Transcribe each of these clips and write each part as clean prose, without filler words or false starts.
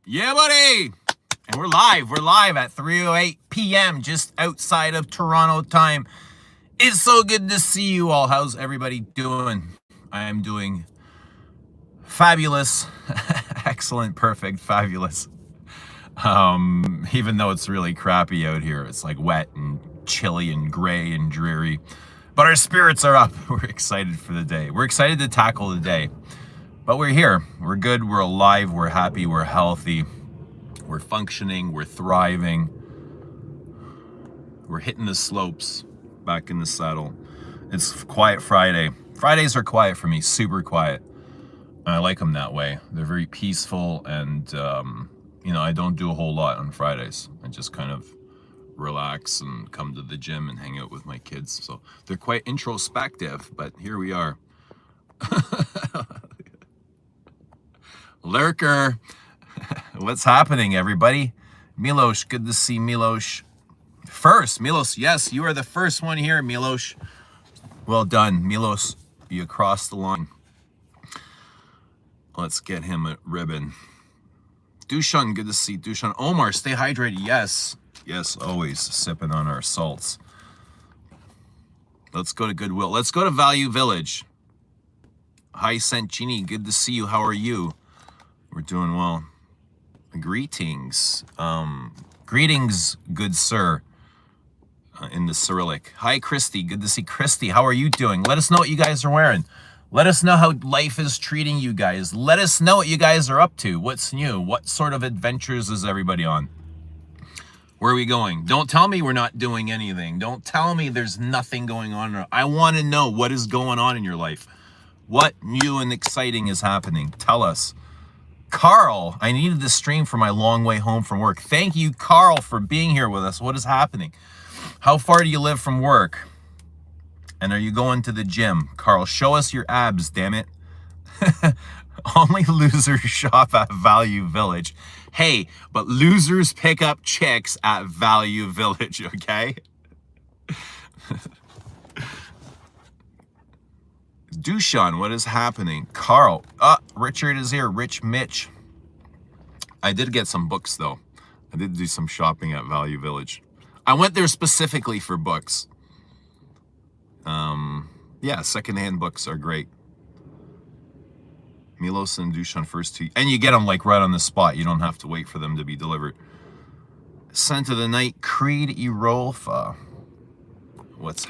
Yeah, buddy. And we're live. We're live at 3:08 p.m. just outside of Toronto time. It's so good to see you all. How's everybody doing? I am doing fabulous. Excellent, perfect, fabulous. Even though it's really crappy out here. It's like wet and chilly and gray and dreary. But our spirits are up. We're excited for the day. We're excited to tackle the day. But we're here. We're good. We're alive. We're happy. We're healthy. We're functioning. We're thriving. We're hitting the slopes, back in the saddle. It's Quiet Friday. Fridays are quiet for me, super quiet. I like them that way. They're very peaceful, and I don't do a whole lot on Fridays. I just kind of relax and come to the gym and hang out with my kids. So they're quite introspective, but here we are. Lurker, what's happening, everybody? Milos, good to see Milos. First, Milos, yes, you are the first one here, Milos. Well done, Milos. You crossed the line. Let's get him a ribbon. Dushan, good to see Dushan. Omar, stay hydrated. Yes, yes, always sipping on our salts. Let's go to Goodwill. Let's go to Value Village. Hi, Santini, good to see you. How are you? We're doing well. Greetings. Greetings, good sir. In the Cyrillic. Hi, Christy. Good to see Christy. How are you doing? Let us know what you guys are wearing. Let us know how life is treating you guys. Let us know what you guys are up to. What's new? What sort of adventures is everybody on? Where are we going? Don't tell me we're not doing anything. Don't tell me there's nothing going on. I want to know what is going on in your life. What new and exciting is happening? Tell us. Carl, I needed this stream for my long way home from work. Thank you, Carl, for being here with us. What is happening? How far do you live from work? And are you going to the gym? Carl, show us your abs, damn it. Only losers shop at Value Village. Hey, but losers pick up chicks at Value Village, okay? Dushan, what is happening? Carl, Richard is here. Rich Mitch. I did get some books, though. I did do some shopping at Value Village. I went there specifically for books. Yeah, secondhand books are great. Milos and Dushan first two. And you get them like right on the spot. You don't have to wait for them to be delivered. Scent of the Night, Creed Erolfa. What's...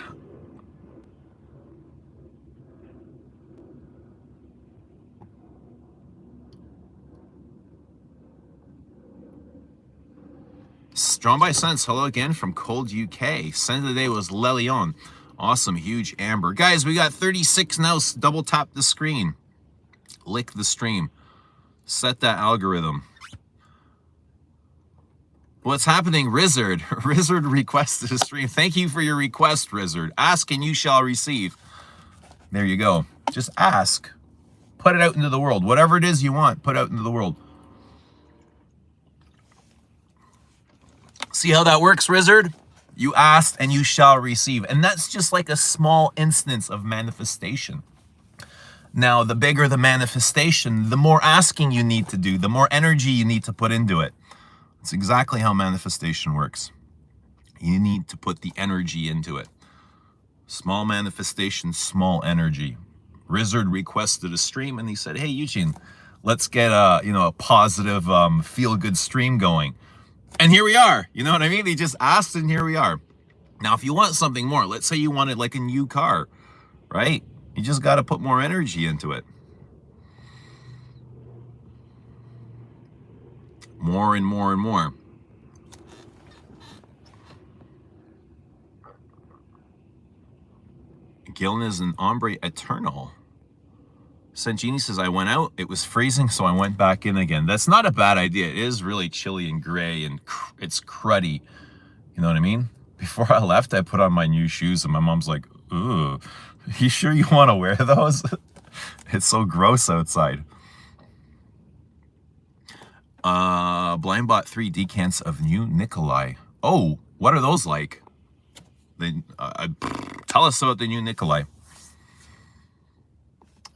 Drawn by Sense, hello again from cold UK. Scent of the day was Le Leon. Awesome, huge amber. Guys, we got 36 now. Double tap the screen. Lick the stream. Set that algorithm. What's happening, Rizzard? Rizzard requested a stream. Thank you for your request, Rizzard. Ask and you shall receive. There you go. Just ask. Put it out into the world. Whatever it is you want, put out into the world. See how that works, Rizzard? You asked and you shall receive. And that's just like a small instance of manifestation. Now, the bigger the manifestation, the more asking you need to do, the more energy you need to put into it. It's exactly how manifestation works. You need to put the energy into it. Small manifestation, small energy. Rizzard requested a stream and he said, hey, Eugene, let's get a positive, feel-good stream going. And here we are, you know what I mean? He just asked and here we are. Now, if you want something more, let's say you wanted like a new car, right? You just got to put more energy into it. More and more and more. Gillen is an ombre eternal. Sanjini says, I went out, it was freezing, so I went back in again. That's not a bad idea. It is really chilly and gray and it's cruddy. You know what I mean? Before I left, I put on my new shoes and my mom's like, ooh, you sure you want to wear those? It's so gross outside. Blind bought 3 decants of new Nikolai. Oh, what are those like? Tell us about the new Nikolai.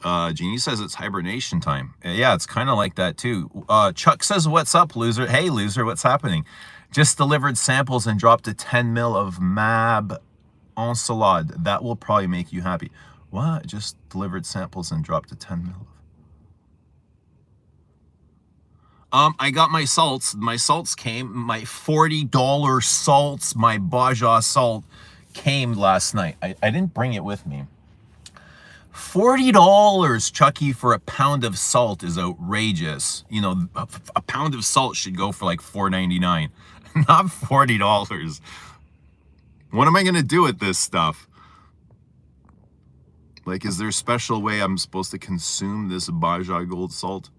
Jeannie says it's hibernation time. Yeah, it's kind of like that too. Chuck says, what's up, loser? Hey, loser, what's happening? Just delivered samples and dropped a 10 mil of Mab Ensalade. That will probably make you happy. What? Just delivered samples and dropped a 10 mil. I got my salts. My salts came. My $40 salts, my Baja salt came last night. I didn't bring it with me. $40, Chucky, for a pound of salt is outrageous. You know, a pound of salt should go for like $4.99, not $40. What am I gonna do with this stuff? Like, is there a special way I'm supposed to consume this Baja Gold salt?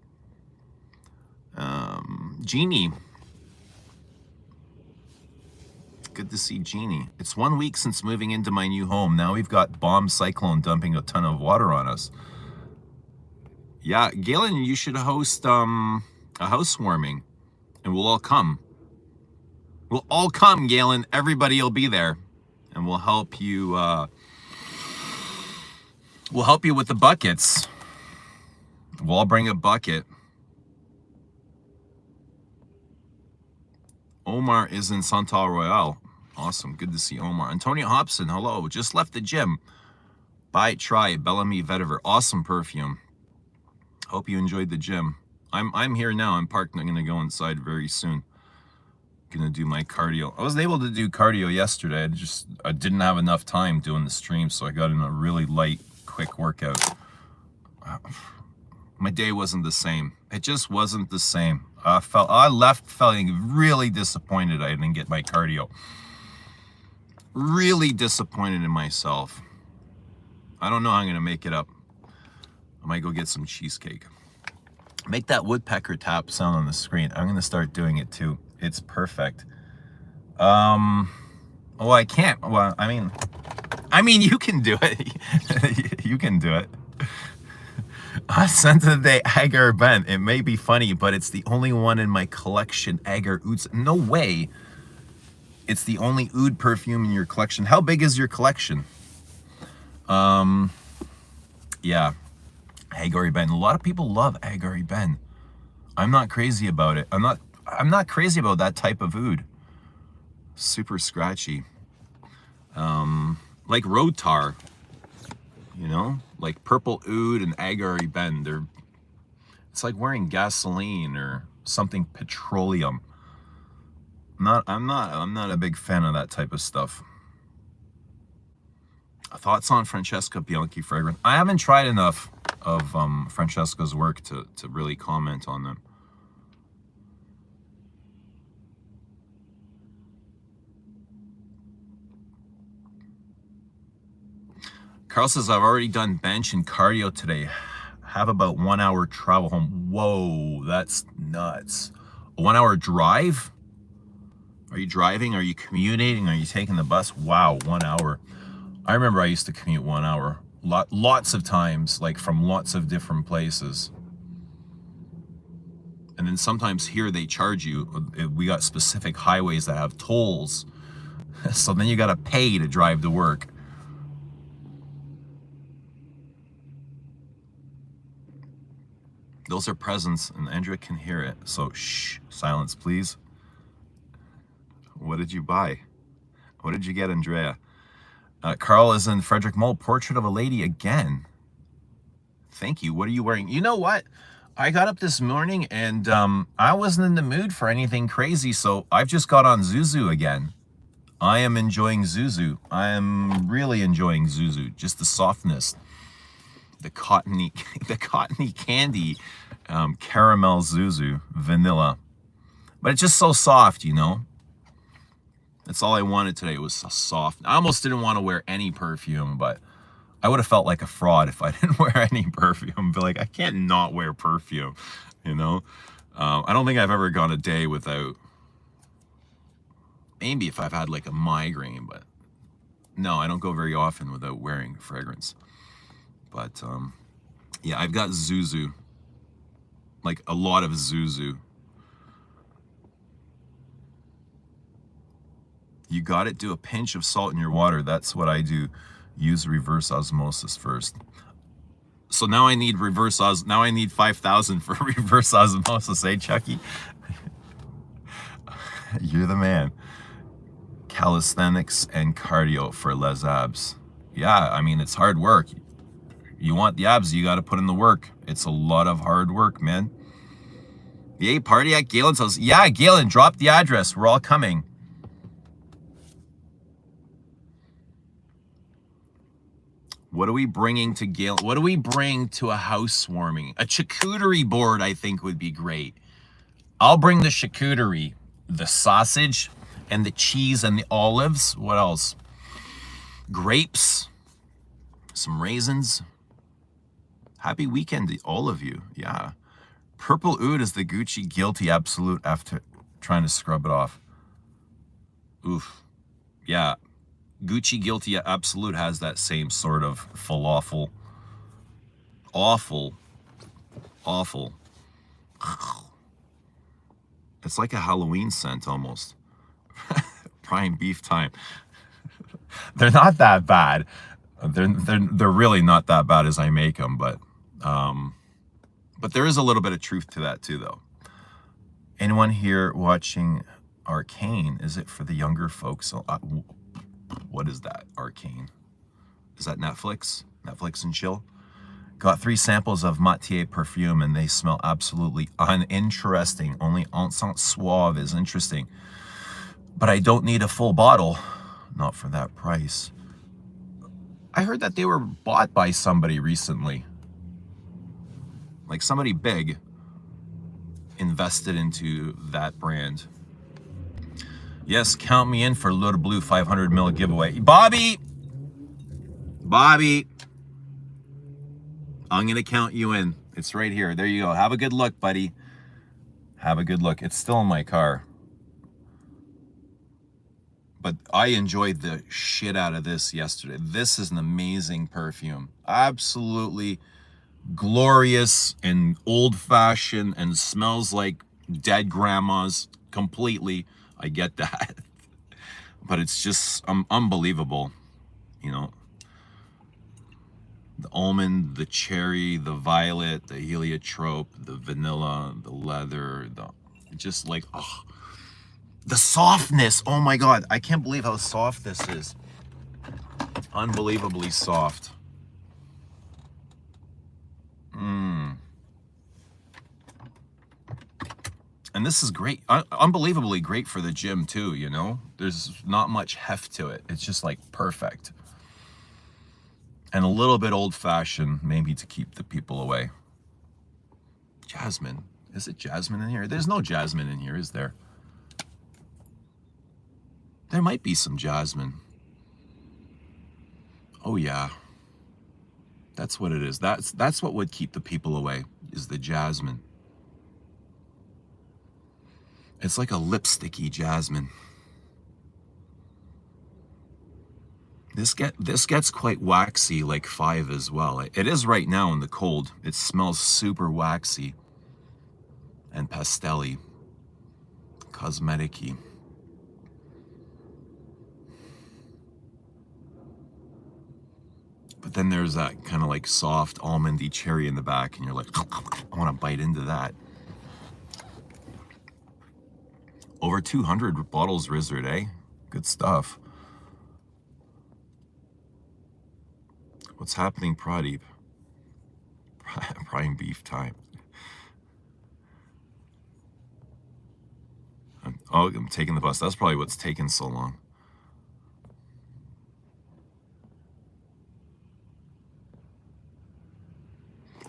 Jeannie. Good to see Jeannie. It's 1 week since moving into my new home. Now we've got bomb cyclone dumping a ton of water on us. Yeah, Galen, you should host a housewarming, and we'll all come. We'll all come, Galen. Everybody will be there, and we'll help you. We'll help you with the buckets. We'll all bring a bucket. Omar is in Santal Royale. Awesome. Good to see Omar. Antonio Hobson, hello. Just left the gym. Bye, try. Bellamy Vetiver. Awesome perfume. Hope you enjoyed the gym. I'm here now. I'm parked. I'm going to go inside very soon. Going to do my cardio. I wasn't able to do cardio yesterday. I didn't have enough time doing the stream, so I got in a really light, quick workout. My day wasn't the same. It just wasn't the same. I left feeling really disappointed I didn't get my cardio. Really disappointed in myself. I don't know how I'm gonna make it up. I might go get some cheesecake. Make that woodpecker tap sound on the screen. I'm gonna start doing it too. It's perfect. Oh, I can't. Well, I mean, you can do it. You can do it. Scent of the day, Agar Ben. It may be funny, but it's the only one in my collection. Agar Ouds. No way. It's the only oud perfume in your collection. How big is your collection? Yeah. Agar Ben. A lot of people love Agar Ben. I'm not crazy about it. I'm not crazy about that type of oud. Super scratchy. Like road tar. You know, like purple oud and Agari Ben. It's like wearing gasoline or something petroleum. I'm not a big fan of that type of stuff. Thoughts on Francesca Bianchi fragrance? I haven't tried enough of Francesca's work to really comment on them. Carl says, I've already done bench and cardio today. Have about 1 hour travel home. Whoa, that's nuts. A 1 hour drive? Are you driving? Are you commuting? Are you taking the bus? Wow, 1 hour. I remember I used to commute 1 hour. Lots of times, like from lots of different places. And then sometimes here they charge you. We got specific highways that have tolls. So then you got to pay to drive to work. Those are presents, and Andrea can hear it. So, shh, silence, please. What did you buy? What did you get, Andrea? Carl is in Frederick Mall. Portrait of a lady again. Thank you. What are you wearing? You know what? I got up this morning, and I wasn't in the mood for anything crazy, so I've just got on Zuzu again. I am enjoying Zuzu. I am really enjoying Zuzu. Just the softness. The cottony candy caramel Zuzu vanilla, but it's just so soft, you know. That's all I wanted today. It was so soft. I almost didn't want to wear any perfume, but I would have felt like a fraud if I didn't wear any perfume. But like, I can't not wear perfume, you know. I don't think I've ever gone a day without. Maybe if I've had like a migraine, but no, I don't go very often without wearing fragrance. But yeah, I've got Zuzu, like a lot of Zuzu. You got it. Do a pinch of salt in your water. That's what I do. Use reverse osmosis first. So now I need reverse os. Now I need 5,000 for reverse osmosis, eh, Chucky? You're the man. Calisthenics and cardio for les abs. Yeah, I mean, it's hard work. You want the abs, you got to put in the work. It's a lot of hard work, man. Yay, party at Galen's house. Yeah, Galen, drop the address. We're all coming. What are we bringing to Galen? What do we bring to a housewarming? A charcuterie board, I think, would be great. I'll bring the charcuterie, the sausage, and the cheese and the olives. What else? Grapes, some raisins. Happy weekend to all of you. Yeah. Purple Oud is the Gucci Guilty Absolute after trying to scrub it off. Oof. Yeah. Gucci Guilty Absolute has that same sort of falafel. Awful. Awful. It's like a Halloween scent almost. Prime beef time. They're not that bad. They're really not that bad as I make them, but there is a little bit of truth to that too, though. Anyone here watching Arcane? Is it for the younger folks? What is that, Arcane? Is that Netflix? Netflix and chill? Got 3 samples of Matier perfume and they smell absolutely uninteresting. Only Encens Suave is interesting. But I don't need a full bottle. Not for that price. I heard that they were bought by somebody recently. Like somebody big invested into that brand. Yes, count me in for Little Blue 500 ml giveaway. Bobby! I'm going to count you in. It's right here. There you go. Have a good look, buddy. Have a good look. It's still in my car. But I enjoyed the shit out of this yesterday. This is an amazing perfume. Absolutely glorious and old-fashioned and smells like dead grandmas completely. I get that. But it's just unbelievable, you know. The almond, the cherry, the violet, the heliotrope, the vanilla, the leather, just like, oh, the softness. Oh my God, I can't believe how soft this is. Unbelievably soft. And this is great, unbelievably great for the gym too, you know? There's not much heft to it. It's just like perfect. And a little bit old-fashioned, maybe to keep the people away. Jasmine. Is it jasmine in here? There's no jasmine in here, is there? There might be some jasmine. Oh yeah. That's what it is. That's what would keep the people away, is the jasmine. It's like a lipsticky jasmine. This gets quite waxy, like 5 as well. It is right now in the cold. It smells super waxy and pastel-y, cosmetic-y. But then there's that kind of like soft almondy cherry in the back, and you're like, I want to bite into that. Over 200 bottles Rizzard, eh? Good stuff. What's happening, Pradeep? Prime beef time. I'm taking the bus. That's probably what's taken so long.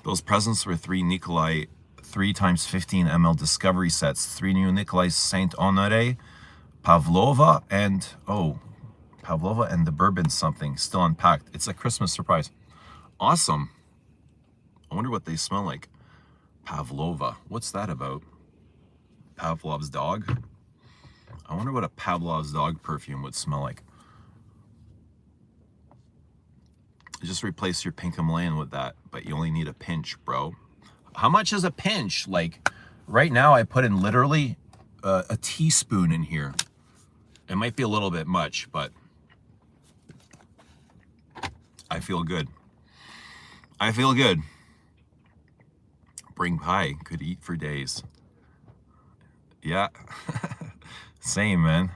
Those presents were 3 Nikolai 3 times 15 ml discovery sets, 3 new Nikolai Saint Honore, Pavlova, and Pavlova and the bourbon something still unpacked. It's a Christmas surprise. Awesome. I wonder what they smell like. Pavlova. What's that about? Pavlov's dog? I wonder what a Pavlov's dog perfume would smell like. Just replace your pink Himalayan with that, but you only need a pinch, bro. How much is a pinch? Like, right now I put in literally a teaspoon in here. It might be a little bit much, but I feel good. I feel good. Bring pie. Could eat for days. Yeah. Same, man.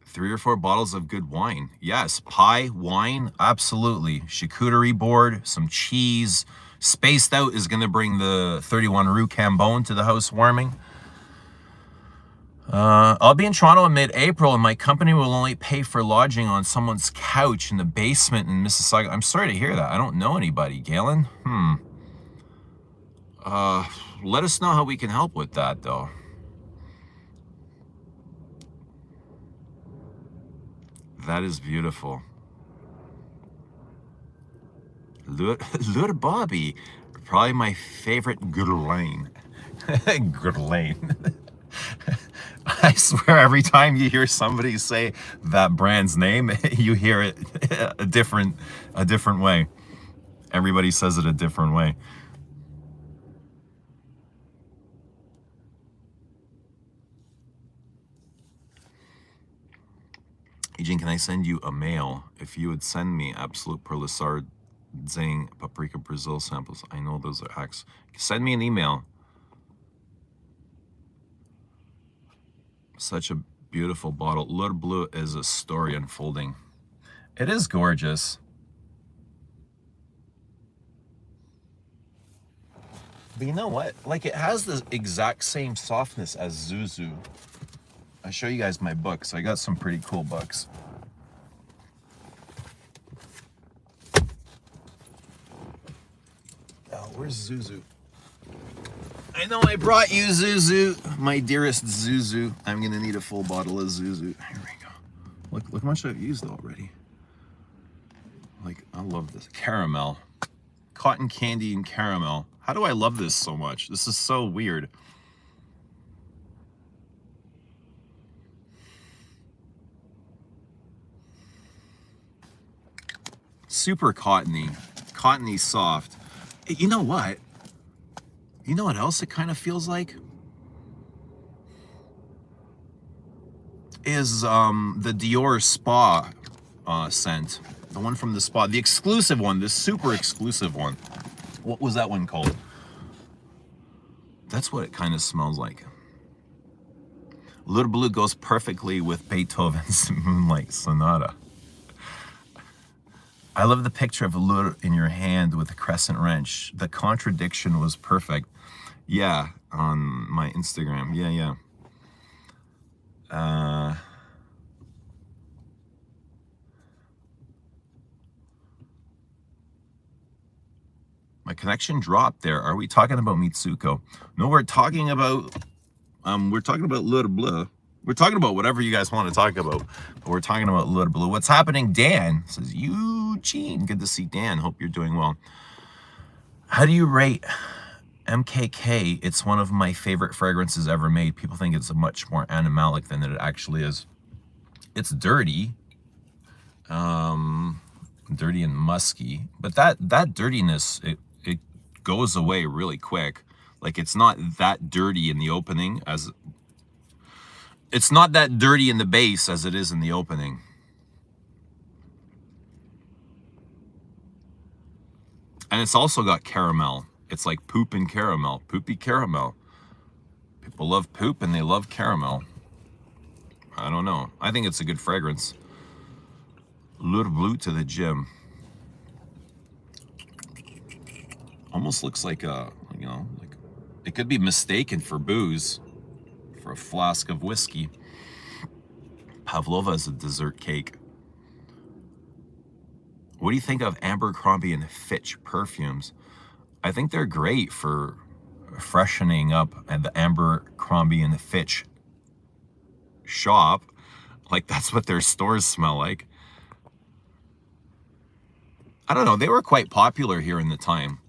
3 or 4 bottles of good wine. Yes, pie, wine, absolutely. Charcuterie board, some cheese. Spaced Out is going to bring the 31 Rue Cambone to the housewarming. I'll be in Toronto in mid-April, and my company will only pay for lodging on someone's couch in the basement in Mississauga. I'm sorry to hear that. I don't know anybody, Galen. Let us know how we can help with that, though. That is beautiful. Lure Bobby, probably my favorite Gurlane. Gurlane. I swear every time you hear somebody say that brand's name, you hear it a different way. Everybody says it a different way. Eugene, can I send you a mail? If you would send me Absolute Perlisard, Zing, Paprika Brazil samples. I know those are hacks. Send me an email. Such a beautiful bottle. Lure Bleu is a story unfolding. It is gorgeous. But you know what? Like, it has the exact same softness as Zuzu. I'll show you guys my books. I got some pretty cool books. Oh, where's Zuzu? I know I brought you Zuzu, my dearest Zuzu. I'm gonna need a full bottle of Zuzu. Here we go. Look how much I've used already. Like, I love this. Caramel. Cotton candy and caramel. How do I love this so much? This is so weird. Super cottony. Cottony soft. You know what? You know what else it kind of feels like? Is the Dior Spa scent. The one from the spa. The exclusive one. The super exclusive one. What was that one called? That's what it kind of smells like. Lure Bleu goes perfectly with Beethoven's Moonlight Sonata. I love the picture of Lure in your hand with a crescent wrench. The contradiction was perfect. Yeah, on my Instagram. Yeah. My connection dropped there. Are we talking about Mitsuko? No, we're talking about Lure Bleu. We're talking about whatever you guys want to talk about, but we're talking about Lure Bleu. What's happening, Dan? Says Eugene. Good to see Dan. Hope you're doing well. How do you rate MKK? It's one of my favorite fragrances ever made. People think it's much more animalic than it actually is. It's dirty. Dirty and musky, but that dirtiness, it goes away really quick. Like, it's not that dirty in the opening as it's not that dirty in the base as it is in the opening. And it's also got caramel. It's like poop and caramel, poopy caramel. People love poop and they love caramel. I don't know. I think it's a good fragrance. Lure Bleu to the gym. Almost looks like a, like it could be mistaken for booze, for a flask of whiskey. Pavlova is a dessert cake. What do you think of Abercrombie and Fitch perfumes? I think they're great for freshening up at the Abercrombie and Fitch shop. Like, that's what their stores smell like. I don't know. They were quite popular here in the time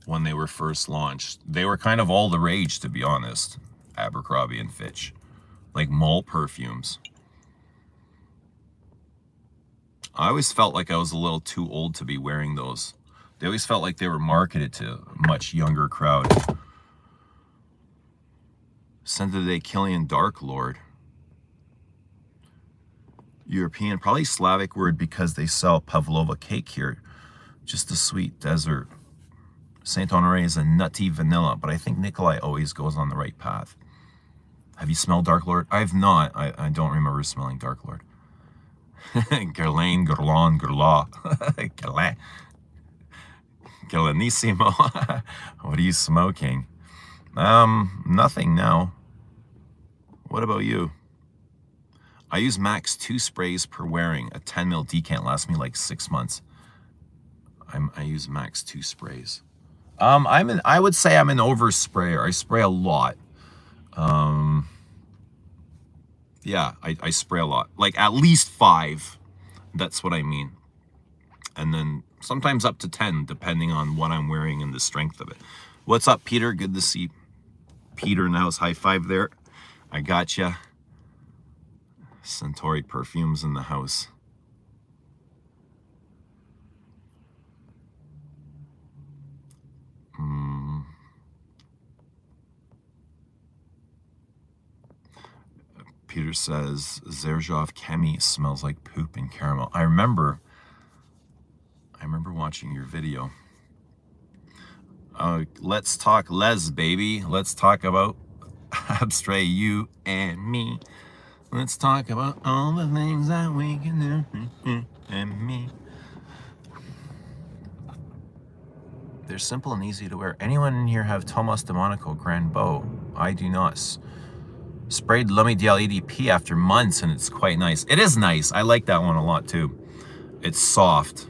when they were first launched. They were kind of all the rage, to be honest. Abercrombie and Fitch. Like mall perfumes. I always felt like I was a little too old to be wearing those. They always felt like they were marketed to a much younger crowd. Scent of the Day, Killian Dark Lord. European, probably Slavic word because they sell pavlova cake here. just a sweet desert. Saint Honoré is a nutty vanilla, but I think Nikolai always goes on the right path. Have you smelled Dark Lord? I have not. I don't remember smelling Dark Lord. Guerlain, Guerlain, Guerlain. Guerlain. Guerlainissimo. What are you smoking? Nothing now. What about you? I use max 2 sprays per wearing. A 10 ml decant lasts me like 6 months. I use max 2 sprays. I would say I'm an over sprayer. I spray a lot. Yeah, I spray a lot. Like at least 5. That's what I mean. And then sometimes up to 10, depending on what I'm wearing and the strength of it. What's up, Peter? Good to see Peter in the house. High five there. I gotcha. Centauri Perfumes in the house. Peter says Zerzhov Chemi smells like poop and caramel. I remember watching your video. Let's talk Les, baby. Let's talk about Abstray, you and me. Let's talk about all the things that we can do, and me. They're simple and easy to wear. Anyone in here have Tomas de Monaco Grand Beau? I do not. Sprayed L'Homme Ideal ADP after months, and it's quite nice. It is nice. I like that one a lot too. It's soft.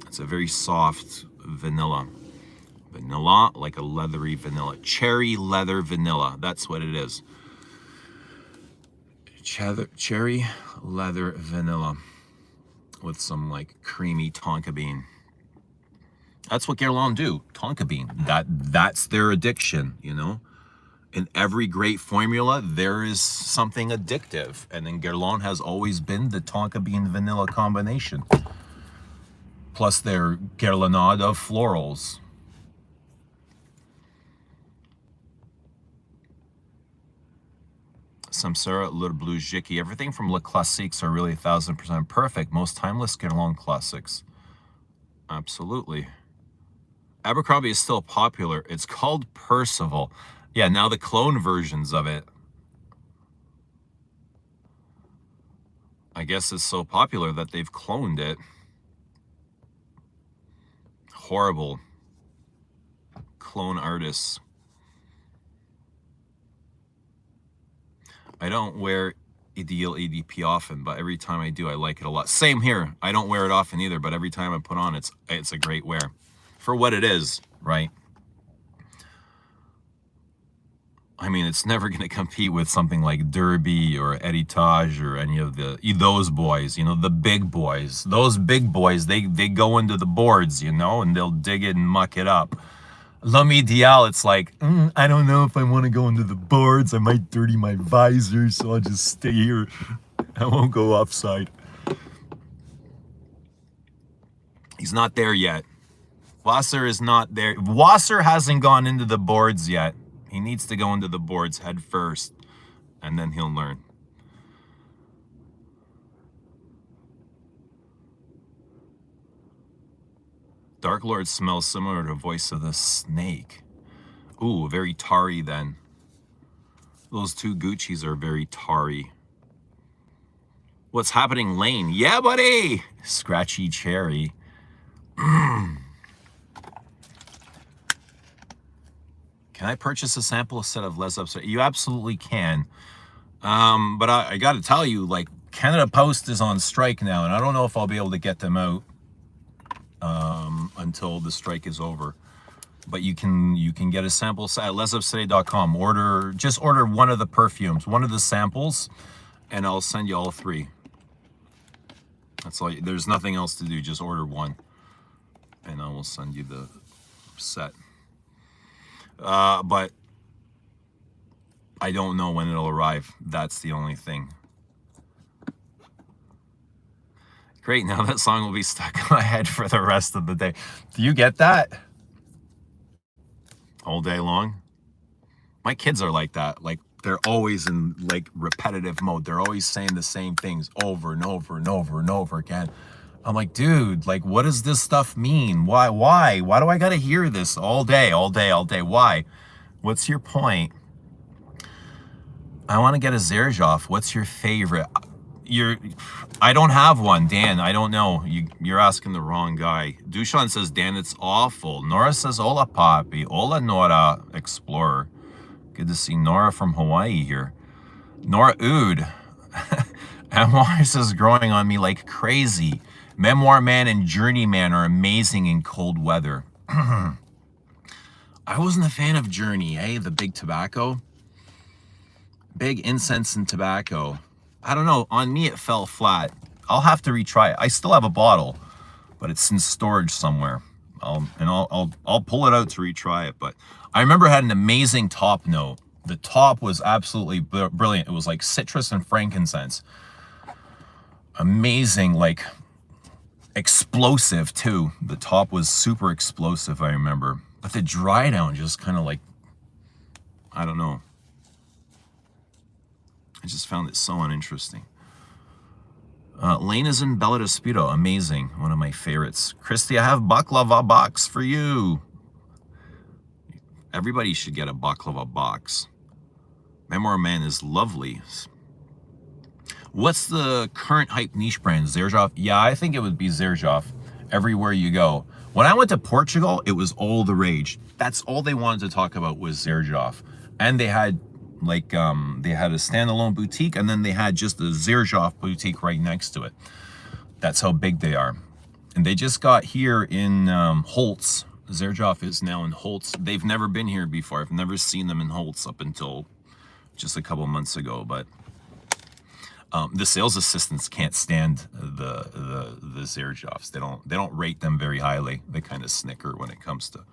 It's a very soft vanilla. Vanilla, like a leathery vanilla. Cherry leather vanilla. That's what it is. Cherry leather vanilla with some like creamy tonka bean. That's what Guerlain do. Tonka bean. That's their addiction, you know? In every great formula, there is something addictive. And then Guerlain has always been the tonka bean vanilla combination. Plus their Guerlainade of florals. Samsara, Le Bleu Jiki. Everything from Le Classiques are really 1000% perfect. Most timeless Guerlain classics. Absolutely. Abercrombie is still popular. It's called Percival. Yeah, now the clone versions of it. I guess it's so popular that they've cloned it. Horrible. Clone artists. I don't wear Ideal ADP often, but every time I do, I like it a lot. Same here. I don't wear it often either, but every time I put on, it's a great wear. For what it is, right? I mean, it's never going to compete with something like Derby or Heritage or any of those boys, you know, the big boys. Those big boys, they go into the boards, you know, and they'll dig it and muck it up. L'Homme Ideal, it's like, I don't know if I want to go into the boards. I might dirty my visor, so I'll just stay here. I won't go offside. He's not there yet. Wasser is not there. Wasser hasn't gone into the boards yet. He needs to go into the boards head first, and then he'll learn. Dark Lord smells similar to Voice of the Snake. Ooh, very tarry then. Those two Gucci's are very tarry. What's happening, Lane? Yeah, buddy! Scratchy cherry. Can I purchase a sample set of Les Upstairs? You absolutely can. But I got to tell you, like, Canada Post is on strike now, and I don't know if I'll be able to get them out until the strike is over. But you can get a sample set at lesupstay.com. Just order one of the perfumes, one of the samples, and I'll send you all 3. That's all. There's nothing else to do. Just order one, and I will send you the set. But I don't know when it'll arrive. That's the only thing. Great, now that song will be stuck in my head for the rest of the day. Do you get that? All day long? My kids are like that. Like, they're always in, like, repetitive mode. They're always saying the same things over and over and over and over again. I'm like, dude, like, what does this stuff mean? Why do I gotta hear this all day? Why? What's your point? I want to get a Zerjoff. What's your favorite? I don't have one, Dan. I don't know. You're asking the wrong guy. Dushan says, Dan, it's awful. Nora says, hola, Poppy. Hola, Nora, Explorer. Good to see Nora from Hawaii here. Nora Ood. Memoir says, growing on me like crazy. Memoir Man and Journeyman are amazing in cold weather. I wasn't a fan of Journey, eh? The big tobacco. Big incense and tobacco. I don't know. On me, it fell flat. I'll have to retry it. I still have a bottle, but it's in storage somewhere. I'll pull it out to retry it. But I remember it had an amazing top note. The top was absolutely brilliant. It was like citrus and frankincense. Amazing, like explosive too. The top was super explosive, I remember. But the dry down just kind of like, I don't know. I just found it so uninteresting. Lane is in Bella Despito. Amazing. One of my favorites. Christy, I have baklava box for you. Everybody should get a baklava box. Memoir Man is lovely. What's the current hype niche brand? Zerjoff? Yeah, I think it would be Zerjoff everywhere you go. When I went to Portugal, it was all the rage. That's all they wanted to talk about was Zerjoff. And they had like they had a standalone boutique, and then they had just a Zerjoff boutique right next to it. That's how big they are. And they just got here in Holtz. Zerjoff is now in Holtz. They've never been here before. I've never seen them in Holtz up until just a couple months ago. But the sales assistants can't stand the Zerjoffs. They don't rate them very highly. They kind of snicker when it comes to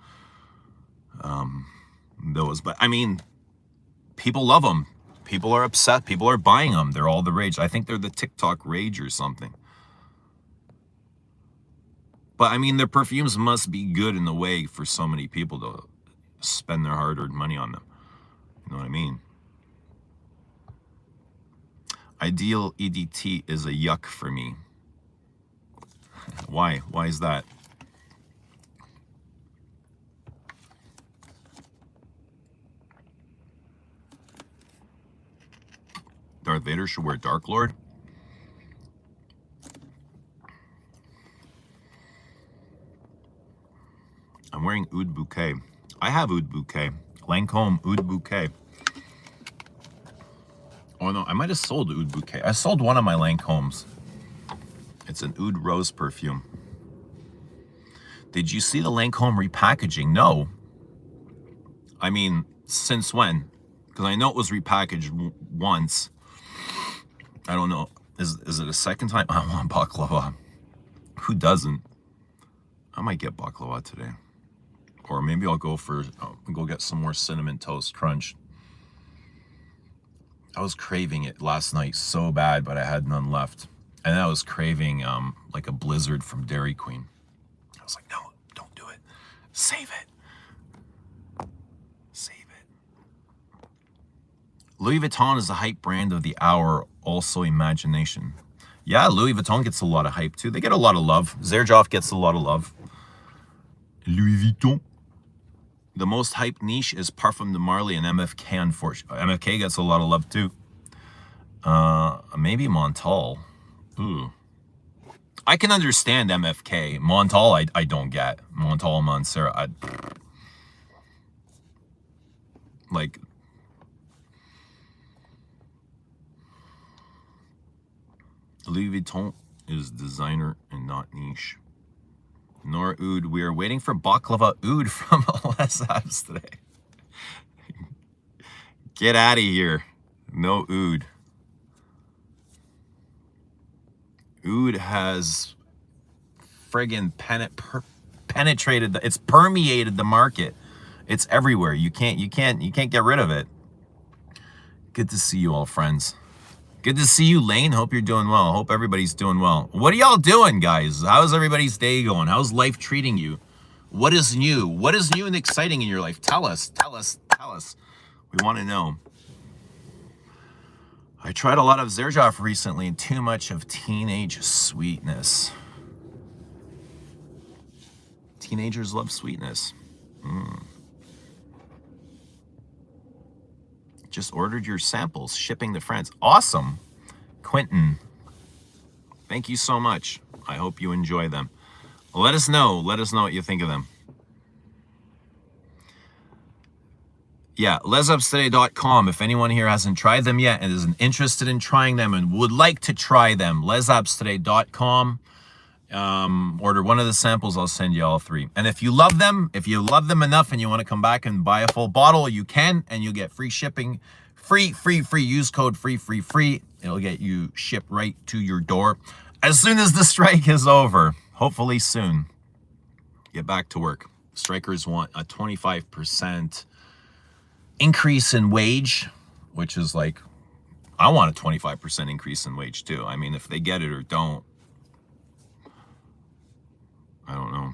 those. But I mean, people love them. People are upset. People are buying them. They're all the rage. I think they're the TikTok rage or something. But I mean, their perfumes must be good in the way for so many people to spend their hard-earned money on them. You know what I mean? Ideal EDT is a yuck for me. Why? Why is that? Darth Vader should wear Dark Lord? I'm wearing Oud Bouquet. I have Oud Bouquet. Lancome Oud Bouquet. Oh no, I might have sold Oud Bouquet. I sold one of my Lancomes. It's an Oud Rose perfume. Did you see the Lancome repackaging? No. I mean, since when? Because I know it was repackaged once. I don't know. Is it a second time? I want baklava. Who doesn't? I might get baklava today. Or maybe I'll go get some more Cinnamon Toast Crunch. I was craving it last night so bad, but I had none left. And I was craving like a Blizzard from Dairy Queen. I was like, no, don't do it. Save it. Save it. Louis Vuitton is the hype brand of the hour, also imagination. Yeah, Louis Vuitton gets a lot of hype too. They get a lot of love. Zerjoff gets a lot of love. Louis Vuitton. The most hyped niche is Parfum de Marly and MFK, unfortunately. MFK gets a lot of love too. Maybe Montal. Ooh. I can understand MFK. Montal, I don't get. Montal, Montserrat. Like, Louis Vuitton is designer and not niche. Nor Oud. We are waiting for baklava Oud from Les Abs today. Get out of here. No Oud. Oud has friggin' penetrated. It's permeated the market. It's everywhere. You can't get rid of it. Good to see you all, friends. Good to see you, Lane. Hope you're doing well. Hope everybody's doing well. What are y'all doing, guys? How's everybody's day going? How's life treating you? What is new? What is new and exciting in your life? Tell us. Tell us. Tell us. We want to know. I tried a lot of Zerjoff recently and too much of teenage sweetness. Teenagers love sweetness. Just ordered your samples, shipping to France. Awesome. Quentin, thank you so much. I hope you enjoy them. Let us know what you think of them. Yeah, lesabstoday.com. If anyone here hasn't tried them yet and is interested in trying them and would like to try them, lesabstoday.com. Order one of the samples, I'll send you all 3. And if you love them enough and you want to come back and buy a full bottle, you can, and you get free shipping. Free. Use code free. It'll get you shipped right to your door as soon as the strike is over. Hopefully soon. Get back to work. Strikers want a 25% increase in wage, which is like, I want a 25% increase in wage too. I mean, if they get it or don't, I don't know.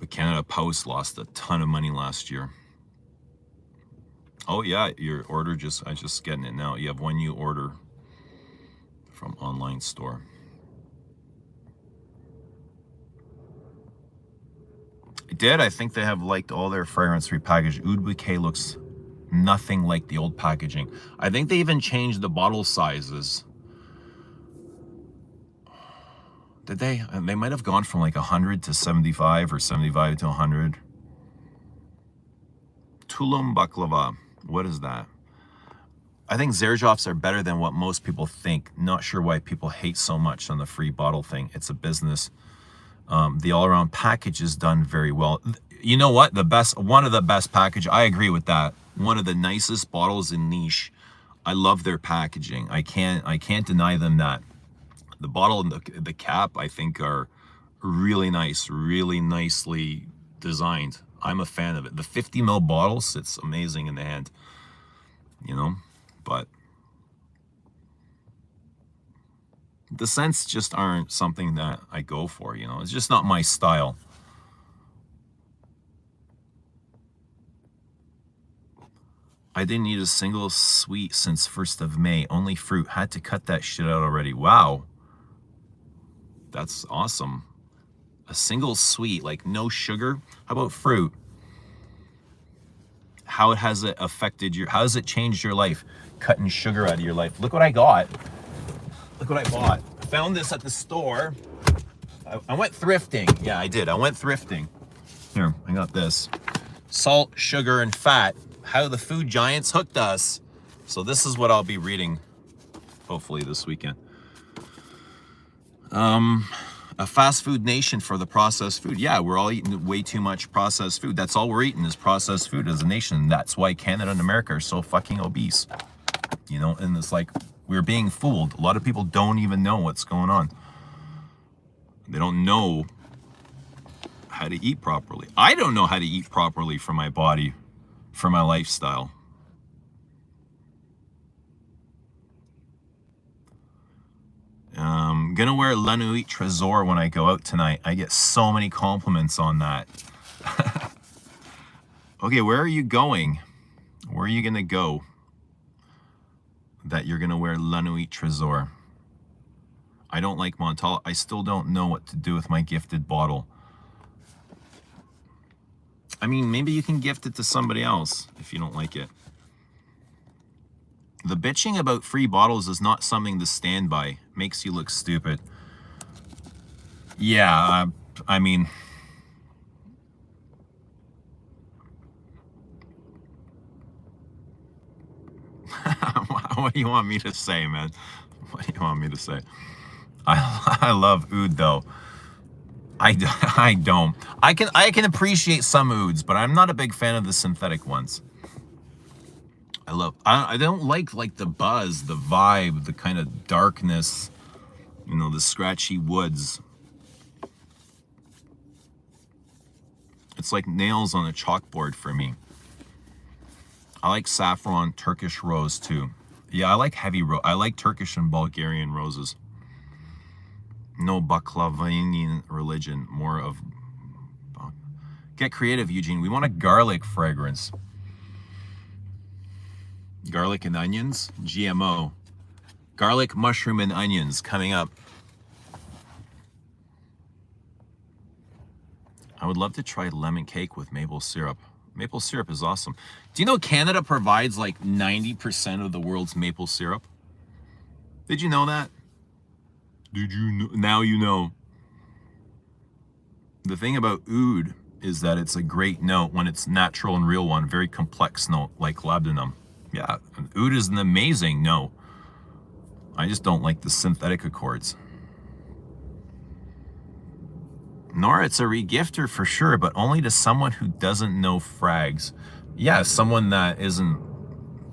But Canada Post lost a ton of money last year. Oh yeah, your order I just getting it now. You have one new order from online store. I did. I think they have liked all their fragrance repackaged. Oud Bouquet looks nothing like the old packaging. I think they even changed the bottle sizes. Did they? They might have gone from like 100 to 75 or 75 to 100. Tulum Baklava. What is that? I think Xerjofs are better than what most people think. Not sure why people hate so much on the free bottle thing. It's a business. The all-around package is done very well. You know what? One of the best package. I agree with that. One of the nicest bottles in niche. I love their packaging. I can't deny them that. The bottle and the cap, I think, are really nice, really nicely designed. I'm a fan of it. The 50 ml bottle sits amazing in the hand, you know, but the scents just aren't something that I go for, you know. It's just not my style. I didn't eat a single sweet since 1st of May. Only fruit. Had to cut that shit out already. Wow. That's awesome. A single sweet, like no sugar. How about fruit? How has it affected how has it changed your life? Cutting sugar out of your life. Look what I got. Look what I bought. I found this at the store. I went thrifting. Yeah, I did. I went thrifting. Here, I got this. Salt, sugar, and fat. How the food giants hooked us. So this is what I'll be reading, hopefully this weekend. A fast food nation for the processed food. Yeah, we're all eating way too much processed food. That's all we're eating is processed food as a nation. That's why Canada and America are so fucking obese. You know, and it's like, we're being fooled. A lot of people don't even know what's going on. They don't know how to eat properly. I don't know how to eat properly for my body, for my lifestyle. Gonna wear La Nuit Trésor when I go out tonight. I get so many compliments on that. Okay, where are you going? Where are you gonna go that you're gonna wear La Nuit Trésor? I don't like Montal. I still don't know what to do with my gifted bottle. I mean, maybe you can gift it to somebody else if you don't like it. The bitching about free bottles is not something to stand by. Makes you look stupid. Yeah, I mean... What do you want me to say, man? What do you want me to say? I love oud, though. I don't. I can appreciate some ouds, but I'm not a big fan of the synthetic ones. I don't like the buzz, the vibe, the kind of darkness, you know, the scratchy woods. It's like nails on a chalkboard for me. I like saffron, Turkish rose too. Yeah, I like heavy rose. I like Turkish and Bulgarian roses. No Baklavanian religion, more of... Get creative, Eugene. We want a garlic fragrance. Garlic and onions, GMO. Garlic, mushroom, and onions coming up. I would love to try lemon cake with maple syrup. Maple syrup is awesome. Do you know Canada provides like 90% of the world's maple syrup? Did you know that? Did you know? Now you know. The thing about oud is that it's a great note when it's natural and real one, very complex note like labdanum. Yeah, oud is an amazing note. I just don't like the synthetic accords. Nora, it's a regifter for sure, but only to someone who doesn't know frags. Yeah, someone that isn't,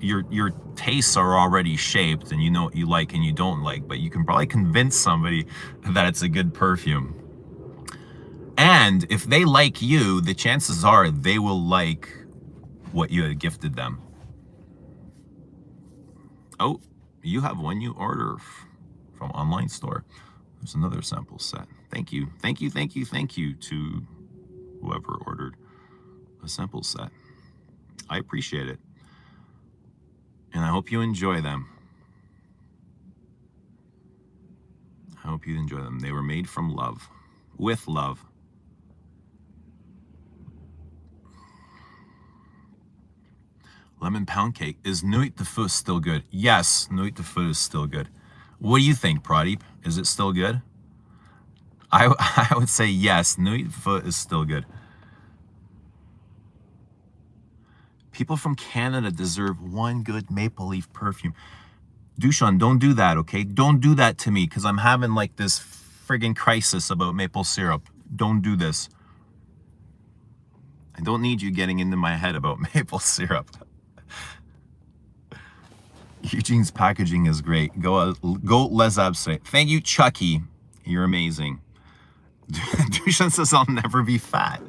your tastes are already shaped and you know what you like and you don't like, but you can probably convince somebody that it's a good perfume. And if they like you, the chances are they will like what you had gifted them. Oh, you have one you order from online store. There's another sample set. Thank you. Thank you, thank you, thank you to whoever ordered a sample set. I appreciate it. And I hope you enjoy them. I hope you enjoy them. They were made from love, with love. Lemon pound cake. Is Nuit de Feu still good? Yes, Nuit de Feu is still good. What do you think, Pradeep? Is it still good? I would say yes, Nuit de Feu is still good. People from Canada deserve one good maple leaf perfume. Dushan, don't do that, okay? Don't do that to me, because I'm having like this friggin' crisis about maple syrup. Don't do this. I don't need you getting into my head about maple syrup. Eugene's packaging is great. Go Les Abse. Thank you, Chucky. You're amazing. Dushan says I'll never be fat.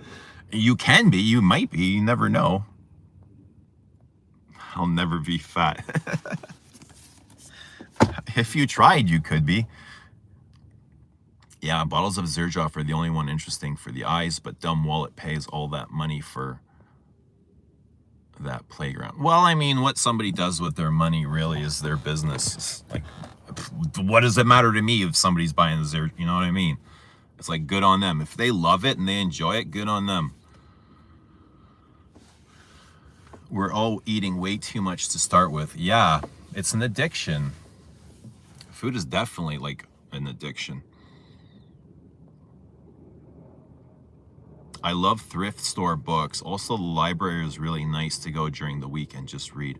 You can be. You might be. You never know. I'll never be fat. If you tried, you could be. Yeah, bottles of Xerjoff are the only one interesting for the eyes, but dumb wallet pays all that money for that playground. Well, I mean, what somebody does with their money really is their business. It's like, what does it matter to me if somebody's buying the Xerjoff? You know what I mean? It's like, good on them. If they love it and they enjoy it, good on them. We're all eating way too much to start with. Yeah, it's an addiction. Food is definitely like an addiction. I love thrift store books. Also, the library is really nice to go during the week and just read.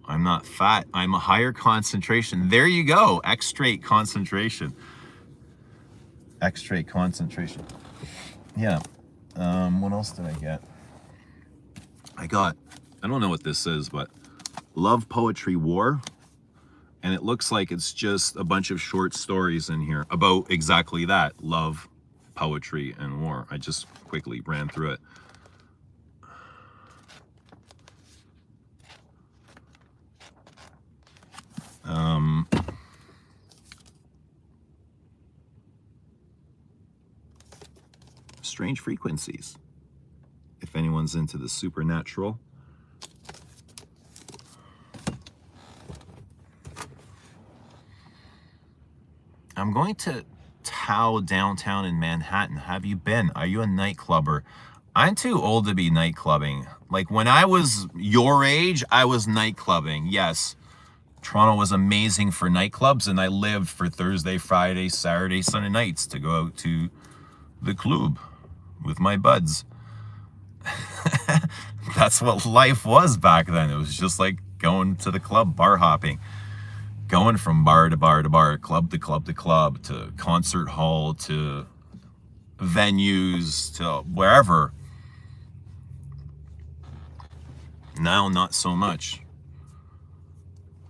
I'm not fat. I'm a higher concentration. There you go. X-straight concentration. X-straight concentration. Yeah. What else did I get? I don't know what this is, but Love, Poetry, War. And it looks like it's just a bunch of short stories in here about exactly that. Love, poetry, and war. I just quickly ran through it. Strange Frequencies. If anyone's into the supernatural. I'm going to Tao downtown in Manhattan. Have you been? Are you a nightclubber? I'm too old to be nightclubbing. Like when I was your age, I was nightclubbing. Yes, Toronto was amazing for nightclubs, and I lived for Thursday, Friday, Saturday, Sunday nights to go out to the club with my buds. That's what life was back then. It was just like going to the club, bar hopping. Going from bar to bar to bar, club to club to club, to concert hall, to venues, to wherever. Now, not so much.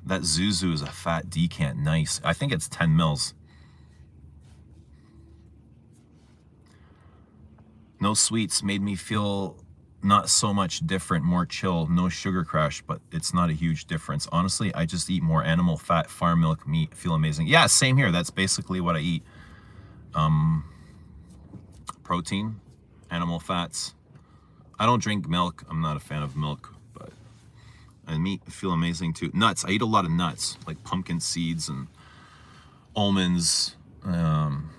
That Zuzu is a fat decant. Nice. I think it's 10 mils. No sweets made me feel not so much different, more chill, no sugar crash, but it's not a huge difference. Honestly, I just eat more animal fat, farm milk, meat, feel amazing. Yeah, same here. That's basically what I eat. Protein, animal fats. I don't drink milk. I'm not a fan of milk, but and meat, feel amazing too. Nuts. I eat a lot of nuts, like pumpkin seeds and almonds,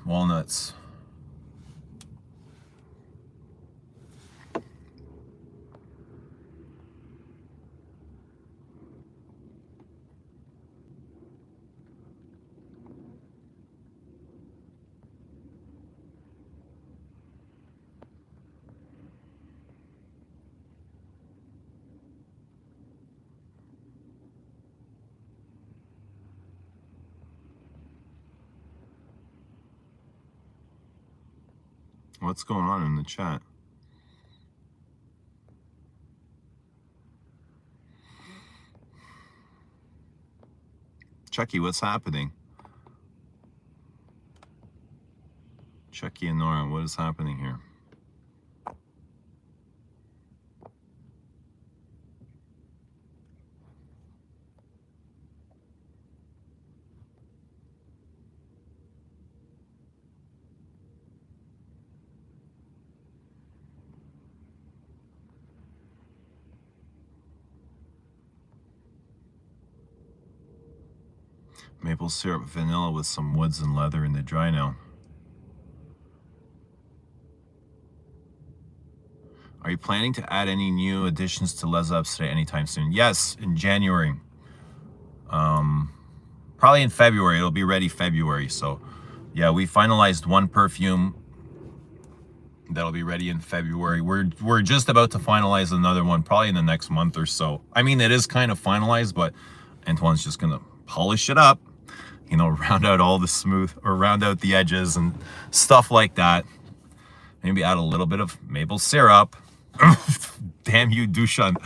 walnuts. What's going on in the chat? Chucky, what's happening? Chucky and Nora, what is happening here? Maple syrup, vanilla with some woods and leather in the dry now. Are you planning to add any new additions to Les Ups today anytime soon? Yes, in January. Probably in February. It'll be ready February. So, yeah, we finalized one perfume that'll be ready in February. We're just about to finalize another one, probably in the next month or so. I mean, it is kind of finalized, but Antoine's just gonna polish it up, you know, round out all the smooth, or round out the edges and stuff like that. Maybe add a little bit of maple syrup. Damn you, Dushan.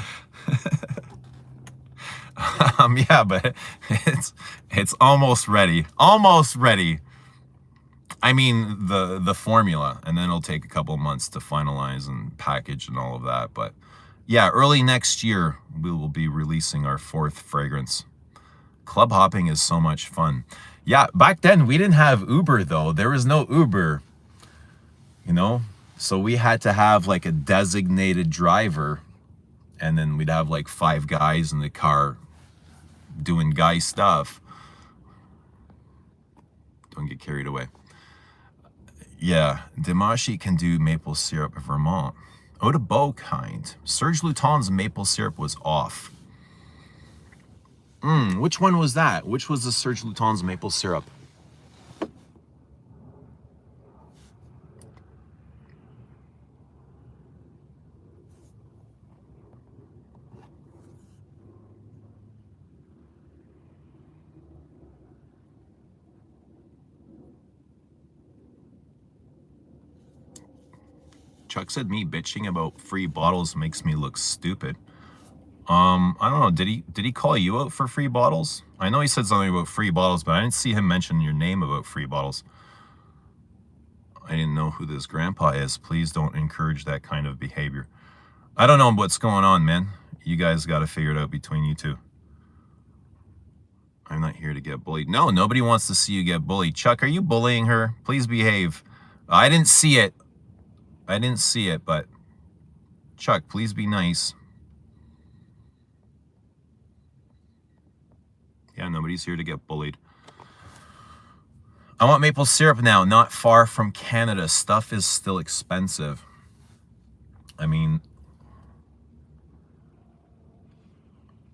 Yeah, but it's almost ready. Almost ready. I mean, the formula, and then it'll take a couple of months to finalize and package and all of that. But yeah, early next year, we will be releasing our 4th fragrance. Club hopping is so much fun. Yeah, back then we didn't have Uber though. There was no Uber, you know? So we had to have like a designated driver, and then we'd have like 5 guys in the car doing guy stuff. Don't get carried away. Yeah, Dimashi can do maple syrup Vermont. Eau de Beau kind. Serge Luton's maple syrup was off. Which one was that? Which was the Serge Luton's maple syrup? Chuck said me bitching about free bottles makes me look stupid. I don't know. Did he call you out for free bottles? I know he said something about free bottles, but I didn't see him mention your name about free bottles. I didn't know who this grandpa is. Please don't encourage that kind of behavior. I don't know what's going on, man. You guys got to figure it out between you two. I'm not here to get bullied. No, nobody wants to see you get bullied. Chuck, are you bullying her? Please behave. I didn't see it. I didn't see it, but Chuck, please be nice. Yeah, nobody's here to get bullied. I want maple syrup now, not far from Canada. Stuff is still expensive. I mean,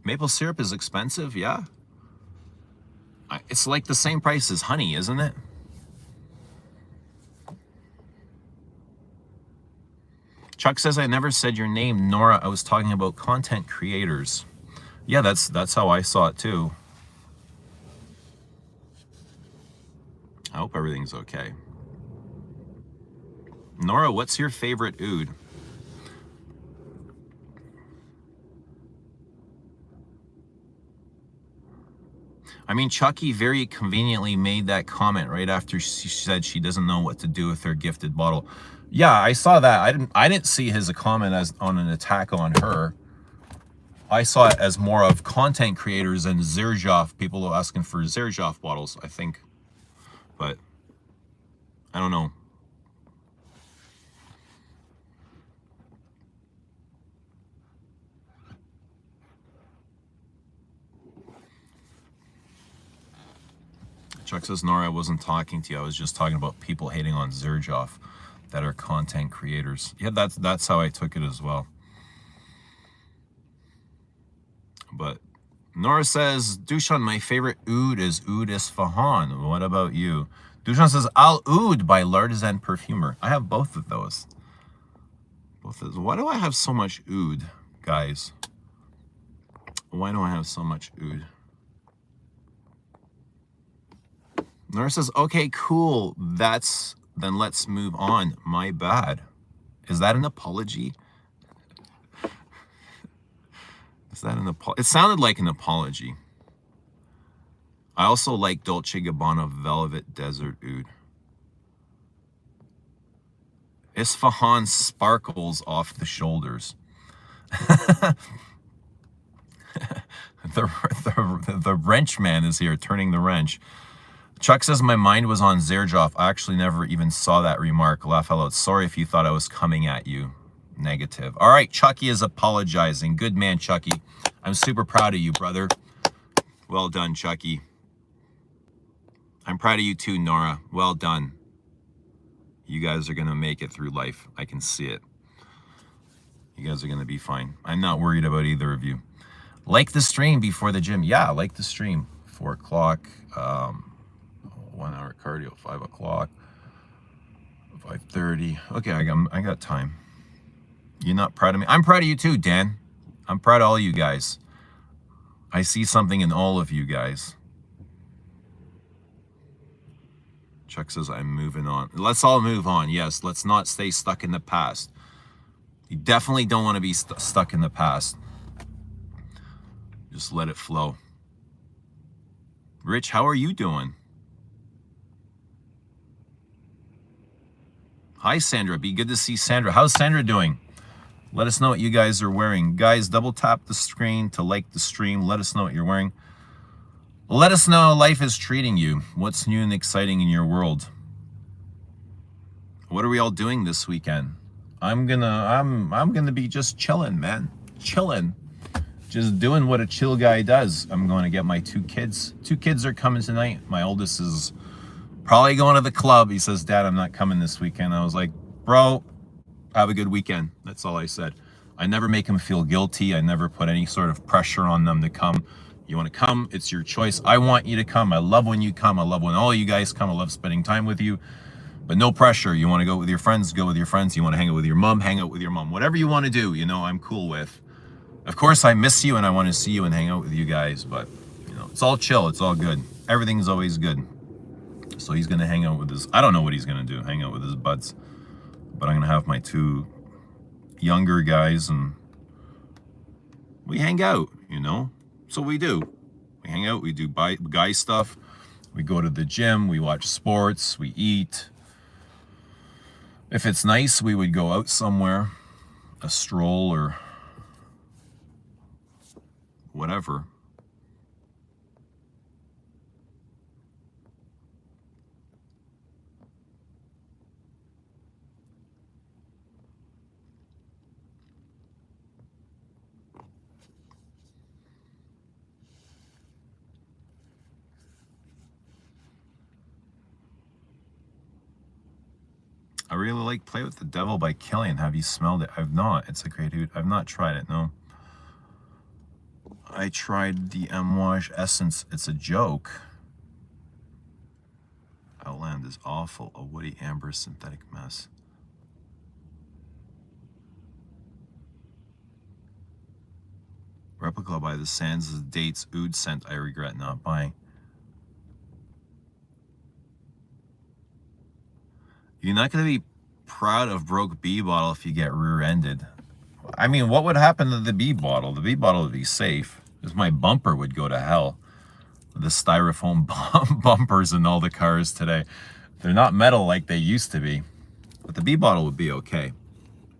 maple syrup is expensive, yeah. It's like the same price as honey, isn't it? Chuck says I never said your name, Nora. I was talking about content creators. Yeah, that's how I saw it too. I hope everything's okay. Nora, what's your favorite oud? I mean, Chucky very conveniently made that comment right after she said she doesn't know what to do with her gifted bottle. Yeah, I saw that. I didn't see his comment as on an attack on her. I saw it as more of content creators and Xerjoff, people asking for Xerjoff bottles, I think. But I don't know. Chuck says, Nora, I wasn't talking to you. I was just talking about people hating on Xerjoff that are content creators. Yeah, that's how I took it as well. But Nora says, Dushan, my favorite oud is Oud Isfahan. What about you? Dushan says, Al Oud by L'Artisan Perfumer. I have both of those. Why do I have so much oud, guys? Why do I have so much oud? Nora says, okay, cool. That's then let's move on. My bad. Is that an apology? Is that an apology? It sounded like an apology. I also like Dolce & Gabbana Velvet Desert Oud. Isfahan sparkles off the shoulders. The wrench man is here, turning the wrench. Chuck says, my mind was on Zerjoff. I actually never even saw that remark. Laugh out loud. Sorry if you thought I was coming at you. Negative. All right, Chucky is apologizing. Good man, Chucky. I'm super proud of you, brother. Well done, Chucky. I'm proud of you too, Nora. Well done. You guys are going to make it through life. I can see it. You guys are going to be fine. I'm not worried about either of you. Like the stream before the gym. Yeah, like the stream. 4 o'clock. 1 hour cardio. 5 o'clock. 5:30. Okay, I got time. You're not proud of me? I'm proud of you too, Dan. I'm proud of all you guys. I see something in all of you guys. Chuck says, I'm moving on. Let's all move on. Yes, let's not stay stuck in the past. You definitely don't want to be stuck in the past. Just let it flow. Rich, how are you doing? Hi, Sandra. Be good to see Sandra. How's Sandra doing? Let us know what you guys are wearing. Guys, double tap the screen to like the stream. Let us know what you're wearing. Let us know how life is treating you. What's new and exciting in your world? What are we all doing this weekend? I'm gonna be just chilling, man. Chilling. Just doing what a chill guy does. I'm going to get my 2 kids. 2 kids are coming tonight. My oldest is probably going to the club. He says, Dad, I'm not coming this weekend. I was like, bro, have a good weekend. That's all I said. I never make them feel guilty. I never put any sort of pressure on them to come. You want to come, it's your choice. I want you to come. I love when you come. I love when all you guys come. I love spending time with you. But no pressure. You want to go with your friends, go with your friends. You want to hang out with your mom, hang out with your mom. Whatever you want to do, you know, I'm cool with. Of course, I miss you and I want to see you and hang out with you guys. But, you know, it's all chill. It's all good. Everything's always good. So he's going to hang out with his, I don't know what he's going to do, hang out with his buds. But I'm going to have my 2 younger guys and we hang out, you know. So we do. We hang out, we do guy stuff. We go to the gym, we watch sports, we eat. If it's nice, we would go out somewhere, a stroll or whatever. I really like Play with the Devil by Killian. Have you smelled it? I've not. It's a great oud. I've not tried it, no. I tried the Amouage Essence. It's a joke. Outland is awful. A woody amber synthetic mess. Replica by the Sands Dates oud scent I regret not buying. You're not going to be proud of broke B bottle if you get rear-ended. I mean, what would happen to the B bottle? The B bottle would be safe. Because my bumper would go to hell. The styrofoam bumpers in all the cars today. They're not metal like they used to be. But the B bottle would be okay.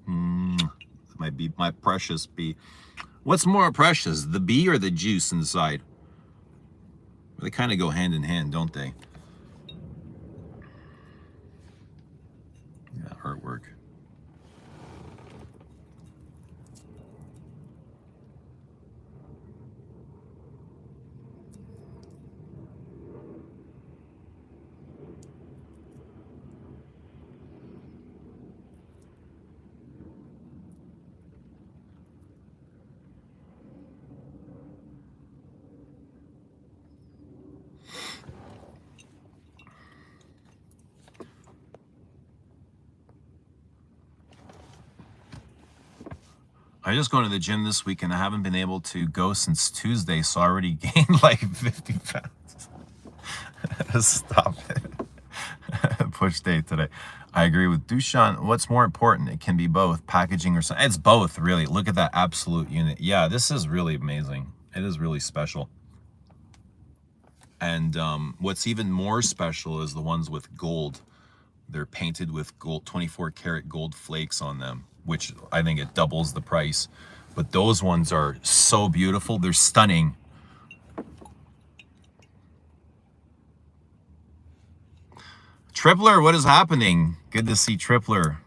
My precious B. What's more precious, the B or the juice inside? They kind of go hand in hand, don't they? Yeah, artwork. I just going to the gym this week and I haven't been able to go since Tuesday, so I already gained like 50 pounds. Stop it. Push day today. I agree with Dushan. What's more important? It can be both, packaging or something. It's both, really. Look at that absolute unit. Yeah, this is really amazing. It is really special. And what's even more special is the ones with gold. They're painted with gold, 24 karat gold flakes on them, which I think it doubles the price. But those ones are so beautiful. They're stunning. Tripler, what is happening? Good to see Tripler.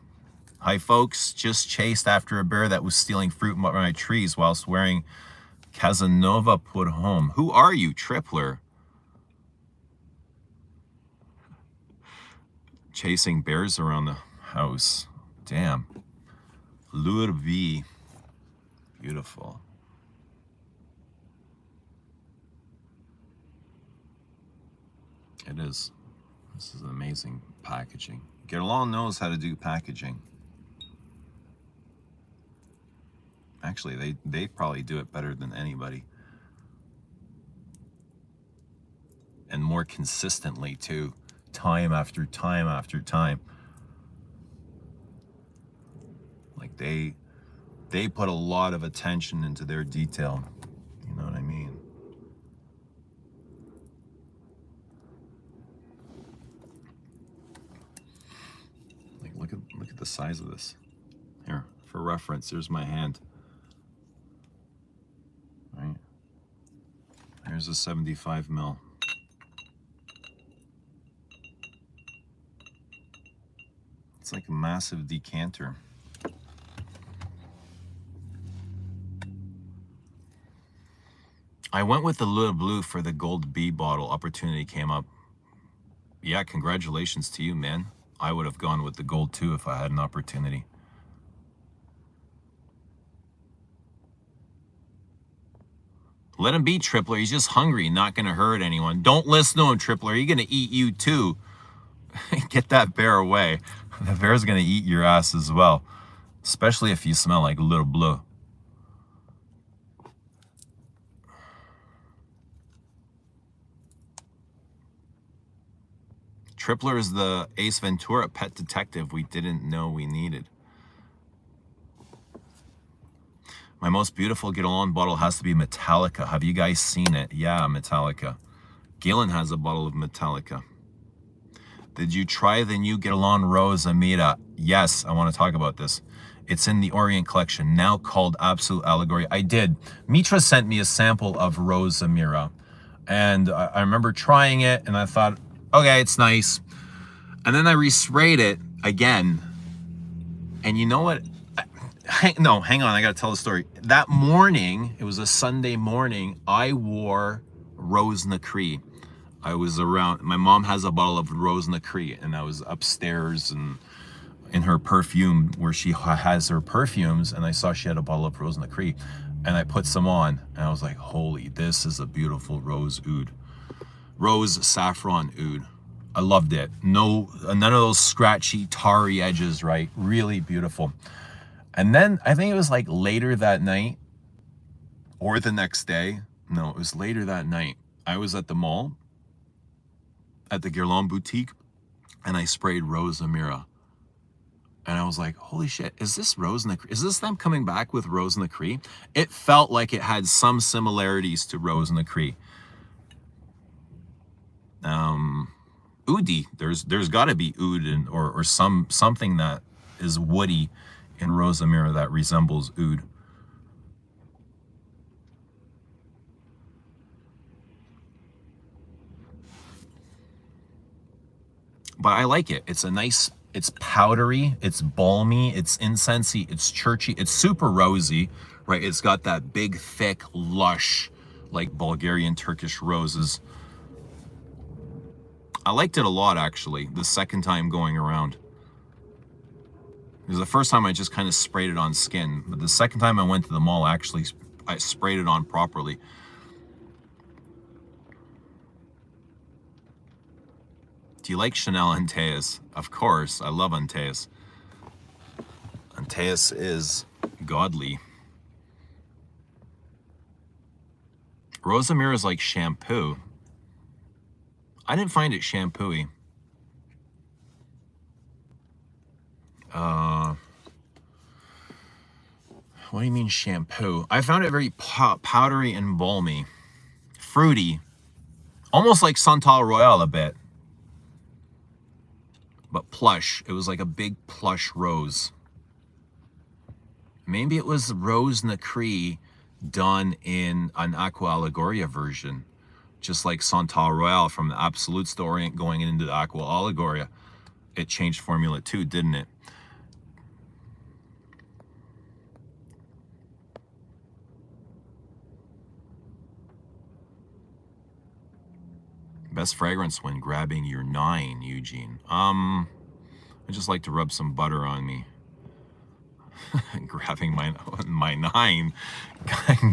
Hi, folks. Just chased after a bear that was stealing fruit from my trees whilst wearing Casanova put home. Who are you, Tripler? Chasing bears around the house. Damn. Lourdes. Beautiful. It is. This is amazing packaging. Guerlain knows how to do packaging. Actually, they probably do it better than anybody. And more consistently too. Time after time after time. Like they put a lot of attention into their detail. You know what I mean? Like look at the size of this. Here, for reference, here's my hand. Right? Here's a 75 mil. It's like a massive decanter. I went with the Le Bleu for the gold B bottle. Opportunity came up. Yeah, congratulations to you, man. I would have gone with the gold too if I had an opportunity. Let him be, Tripler. He's just hungry, not going to hurt anyone. Don't listen to him, Tripler. He's going to eat you too. Get that bear away. The bear's going to eat your ass as well. Especially if you smell like Le Bleu. Tripler is the Ace Ventura pet detective we didn't know we needed. My most beautiful Guerlain bottle has to be Metallica. Have you guys seen it? Yeah, Metallica. Galen has a bottle of Metallica. Did you try the new Guerlain Rose Amira? Yes, I want to talk about this. It's in the Orient collection, now called Absolute Allegory. I did. Mitra sent me a sample of Rose Amira. And I remember trying it, and I thought, okay, it's nice. And then I resprayed it again. And you know what? Hang on, I gotta tell the story. That morning, it was a Sunday morning, I wore Rose Nacree. I was around, my mom has a bottle of Rose Nacree, and I was upstairs and in her perfume, where she has her perfumes, and I saw she had a bottle of Rose Nacree, and I put some on, and I was like, holy, this is a beautiful rose oud. Rose saffron oud. I loved it. No, none of those scratchy, tarry edges, right? Really beautiful. And then I think it was like later that night or the next day. No, it was later that night. I was at the mall, at the Guerlain boutique, and I sprayed Rose Amira. And I was like, holy shit, is this Rose Nacree? Is this them coming back with Rose Nacree? It felt like it had some similarities to Rose Nacree. Oudi, there's got to be oud or something that is woody in Rose Amira that resembles oud. But I like it. It's a nice, it's powdery, it's balmy, it's incensey, it's churchy, it's super rosy, right? It's got that big, thick, lush, like Bulgarian Turkish roses. I liked it a lot, actually, the second time going around. Because the first time I just kind of sprayed it on skin, but the second time I went to the mall, actually, I sprayed it on properly. Do you like Chanel Antaeus? Of course, I love Antaeus. Antaeus is godly. Rose Amira is like shampoo. I didn't find it shampooey. What do you mean shampoo? I found it very powdery and balmy. Fruity. Almost like Santal Royale a bit. But plush. It was like a big plush rose. Maybe it was Rose Nacree done in an Aqua Allegoria version. Just like Santal Royale from the Absolute Orient going into the Aqua Allegoria. It changed formula too, didn't it? Best fragrance when grabbing your 9, Eugene. I just like to rub some butter on me. Grabbing my 9.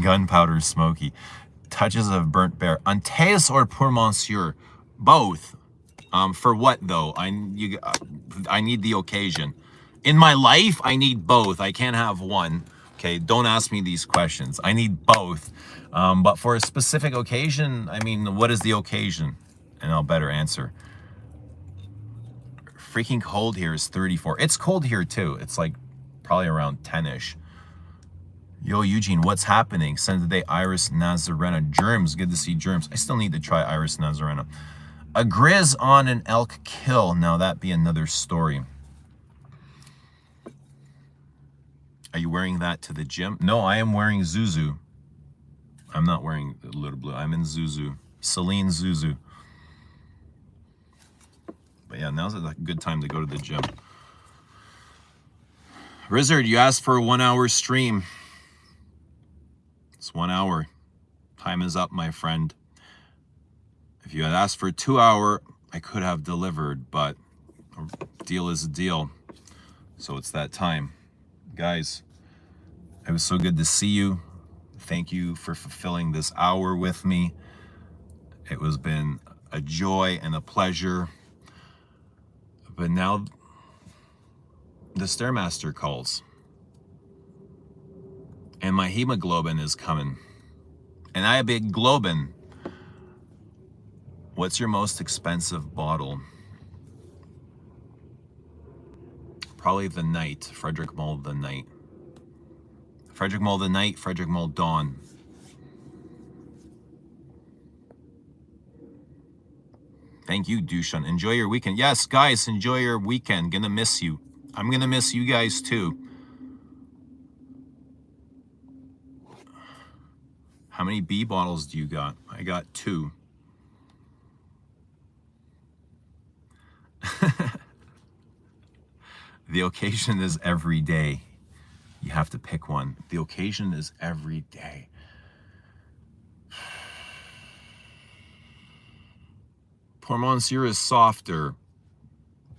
Gunpowder smoky. Touches of burnt bear. Antaeus or Pour Monsieur? Both. For what though? I need the occasion. In my life, I need both. I can't have one. Okay, don't ask me these questions. I need both. But for a specific occasion, I mean, what is the occasion? And I'll better answer. Freaking cold here is 34. It's cold here too. It's like probably around 10-ish. Yo, Eugene, what's happening? Send today Iris Nazarena. Germs. Good to see germs. I still need to try Iris Nazarena. A grizz on an elk kill. Now that be another story. Are you wearing that to the gym? No, I am wearing Zuzu. I'm not wearing Little Blue. I'm in Zuzu. Celine Zuzu. But yeah, now's a good time to go to the gym. Rizzard, you asked for a 1-hour stream. It's 1 hour. Time is up, my friend. If you had asked for a 2-hour, I could have delivered, but a deal is a deal. So it's that time. Guys, it was so good to see you. Thank you for fulfilling this hour with me. It has been a joy and a pleasure. But now the Stairmaster calls. And my hemoglobin is coming. And I have big globin. What's your most expensive bottle? Probably the Night. Frederick Mull the Night. Frederick Mull the Night, Frederick Mull Dawn. Thank you, Dushan. Enjoy your weekend. Yes, guys, enjoy your weekend. Gonna miss you. I'm gonna miss you guys too. How many B bottles do you got? I got 2. The occasion is every day. You have to pick one. The occasion is every day. Pour Monsieur is softer.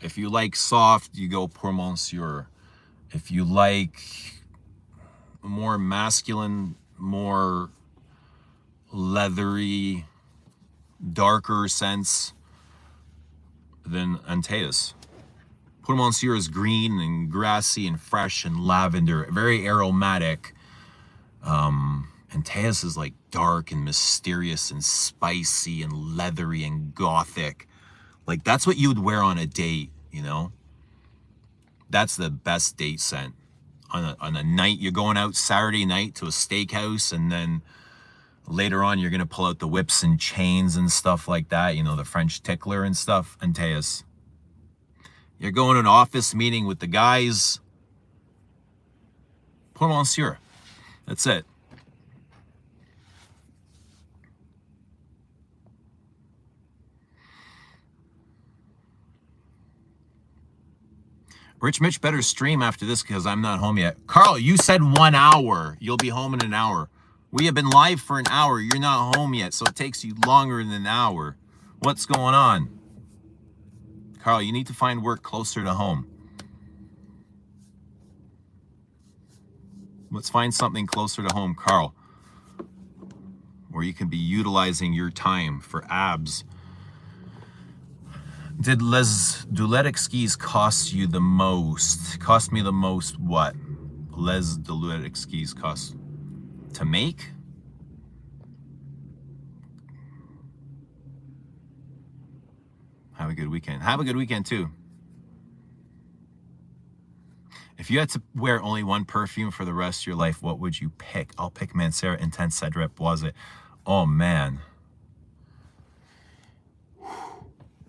If you like soft, you go Pour Monsieur. If you like more masculine, more leathery, darker scents, then Antaeus. Pour Monsieur is green and grassy and fresh and lavender, very aromatic. Antaeus is like dark and mysterious and spicy and leathery and gothic. Like that's what you would wear on a date, you know? That's the best date scent. On a night, you're going out Saturday night to a steakhouse, and then later on you're gonna pull out the whips and chains and stuff like that, you know, the French tickler and stuff. Antaeus. You're going to an office meeting with the guys. Pour Monsieur. That's it. Rich Mitch better stream after this because I'm not home yet. Carl, you said 1 hour. You'll be home in an hour. We have been live for an hour. You're not home yet, so it takes you longer than an hour. What's going on? Carl, you need to find work closer to home. Let's find something closer to home, Carl, where you can be utilizing your time for abs. Did Les Douletic skis cost you the most? Cost me the most what? Les Douletic skis cost to make? Have a good weekend. Have a good weekend too. If you had to wear only one perfume for the rest of your life, what would you pick? I'll pick Mancera Intense Cedrat Boise. Oh, man.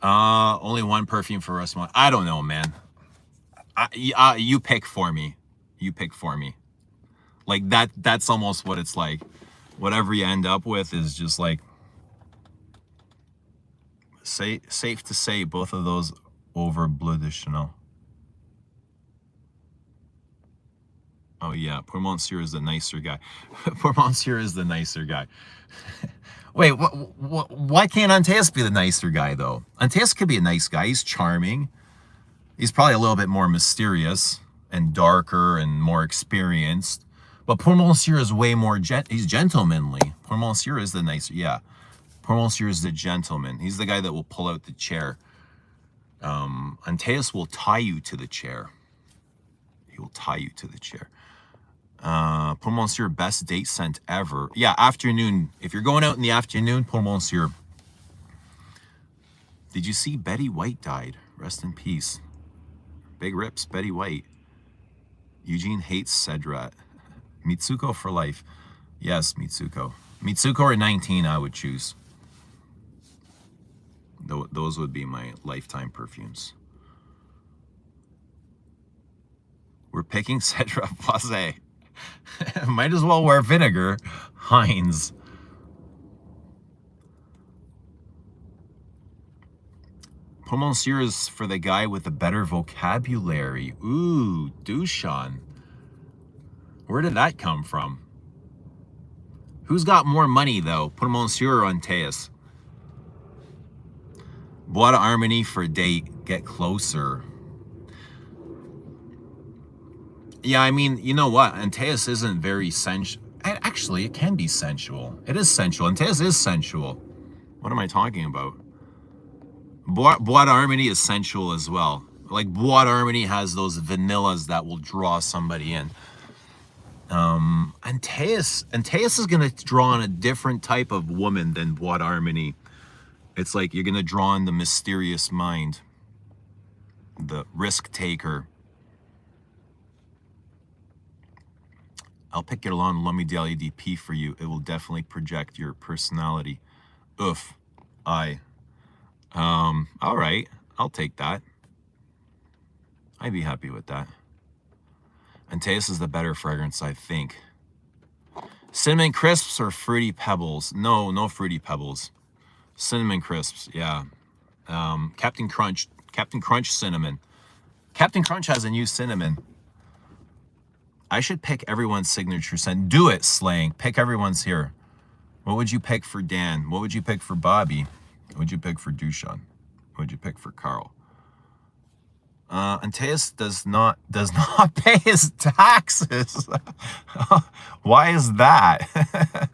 Only one perfume for the rest of my... I don't know, man. You pick for me. You pick for me. Like, that's almost what it's like. Whatever you end up with is just like... safe to say, both of those over Bleu de Chanel. Oh, yeah. Poor Monsieur is the nicer guy. Poor Monsieur is the nicer guy. Wait, why can't Antaeus be the nicer guy, though? Antaeus could be a nice guy. He's charming. He's probably a little bit more mysterious and darker and more experienced. But Poor Monsieur is way more... he's gentlemanly. Poor Monsieur is the nicer... Yeah. Poor Monsieur is the gentleman. He's the guy that will pull out the chair. Antaeus will tie you to the chair. He will tie you to the chair. Poor Monsieur, best date scent ever. Yeah, afternoon. If you're going out in the afternoon, Poor Monsieur. Did you see Betty White died? Rest in peace. Big rips, Betty White. Eugene hates Cedrat. Mitsuko for life. Yes, Mitsuko. Mitsuko or 19, I would choose. Those would be my lifetime perfumes. We're picking Cedrat Boise. Might as well wear vinegar. Heinz. Poor Monsieur is for the guy with a better vocabulary. Ooh, Dushan. Where did that come from? Who's got more money, though? Poor Monsieur or Antaeus? Bois d'Harmonie for a date. Get closer. Yeah, I mean, you know what? Antaeus isn't very sensual. Actually, it can be sensual. It is sensual. Antaeus is sensual. What am I talking about? Bois d'Harmonie is sensual as well. Like, Bois d'Harmonie has those vanillas that will draw somebody in. Antaeus is going to draw on a different type of woman than Bois d'Harmonie. It's like you're going to draw on the mysterious mind. The risk taker. I'll pick your lawn L'Homme de l'EDP for you. It will definitely project your personality. Oof. All right. I'll take that. I'd be happy with that. Antaeus is the better fragrance, I think. Cinnamon Crisps or Fruity Pebbles? No Fruity Pebbles. Cinnamon Crisps, yeah. Captain Crunch Cinnamon. Captain Crunch has a new cinnamon. I should pick everyone's signature scent. Do it, Slang. Pick everyone's here. What would you pick for Dan? What would you pick for Bobby? What would you pick for Dushan? What would you pick for Carl? Antaeus does not pay his taxes. Why is that?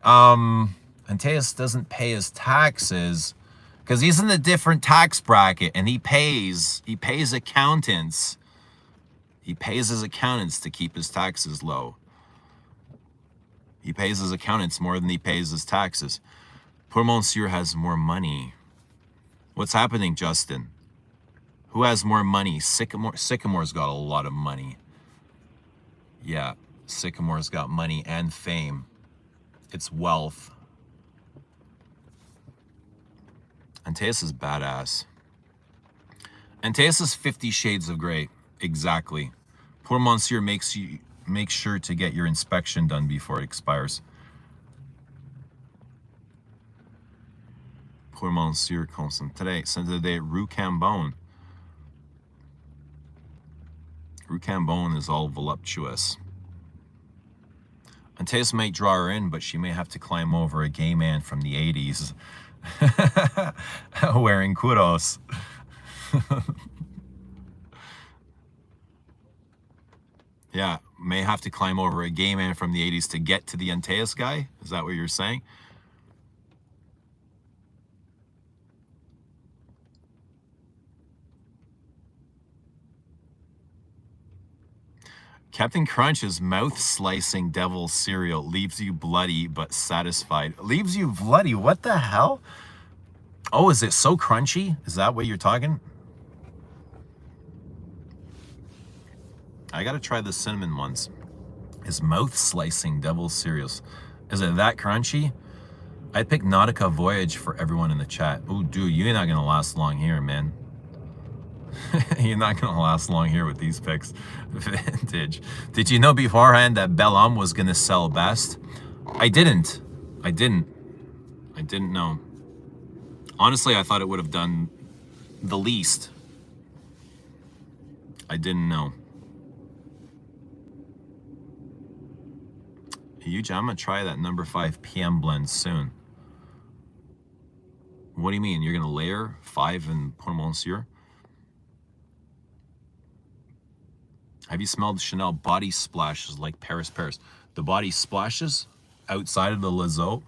Antaeus doesn't pay his taxes because he's in a different tax bracket and he pays accountants. He pays his accountants to keep his taxes low. He pays his accountants more than he pays his taxes. Poor Monsieur has more money. What's happening, Justin? Who has more money? Sycamore's got a lot of money. Yeah, Sycamore's got money and fame. It's wealth. Antaeus is badass. Antaeus is 50 Shades of Grey. Exactly. Poor Monsieur make sure to get your inspection done before it expires. Poor Monsieur Concentré. Today, Rue Cambon. Rue Cambon is all voluptuous. Antaeus might draw her in, but she may have to climb over a gay man from the 80s. Wearing kudos. Yeah, may have to climb over a gay man from the 80s to get to the Antaeus guy? Is that what you're saying? Captain Crunch's mouth-slicing devil cereal leaves you bloody but satisfied. Leaves you bloody? What the hell? Oh, is it so crunchy? Is that what you're talking? I gotta try the cinnamon ones. Is mouth slicing devil's cereals. Is it that crunchy? I'd pick Nautica Voyage for everyone in the chat. Oh, dude, you're not gonna last long here, man. You're not gonna last long here with these picks. Vintage. Did you know beforehand that Belhomme was gonna sell best? I didn't. I didn't know. Honestly, I thought it would have done the least. I didn't know. Huge. I'm gonna try that number 5 PM blend soon. What do you mean? You're gonna layer 5 in Point Monsieur? Have you smelled Chanel body splashes like Paris? The body splashes outside of the Lazo?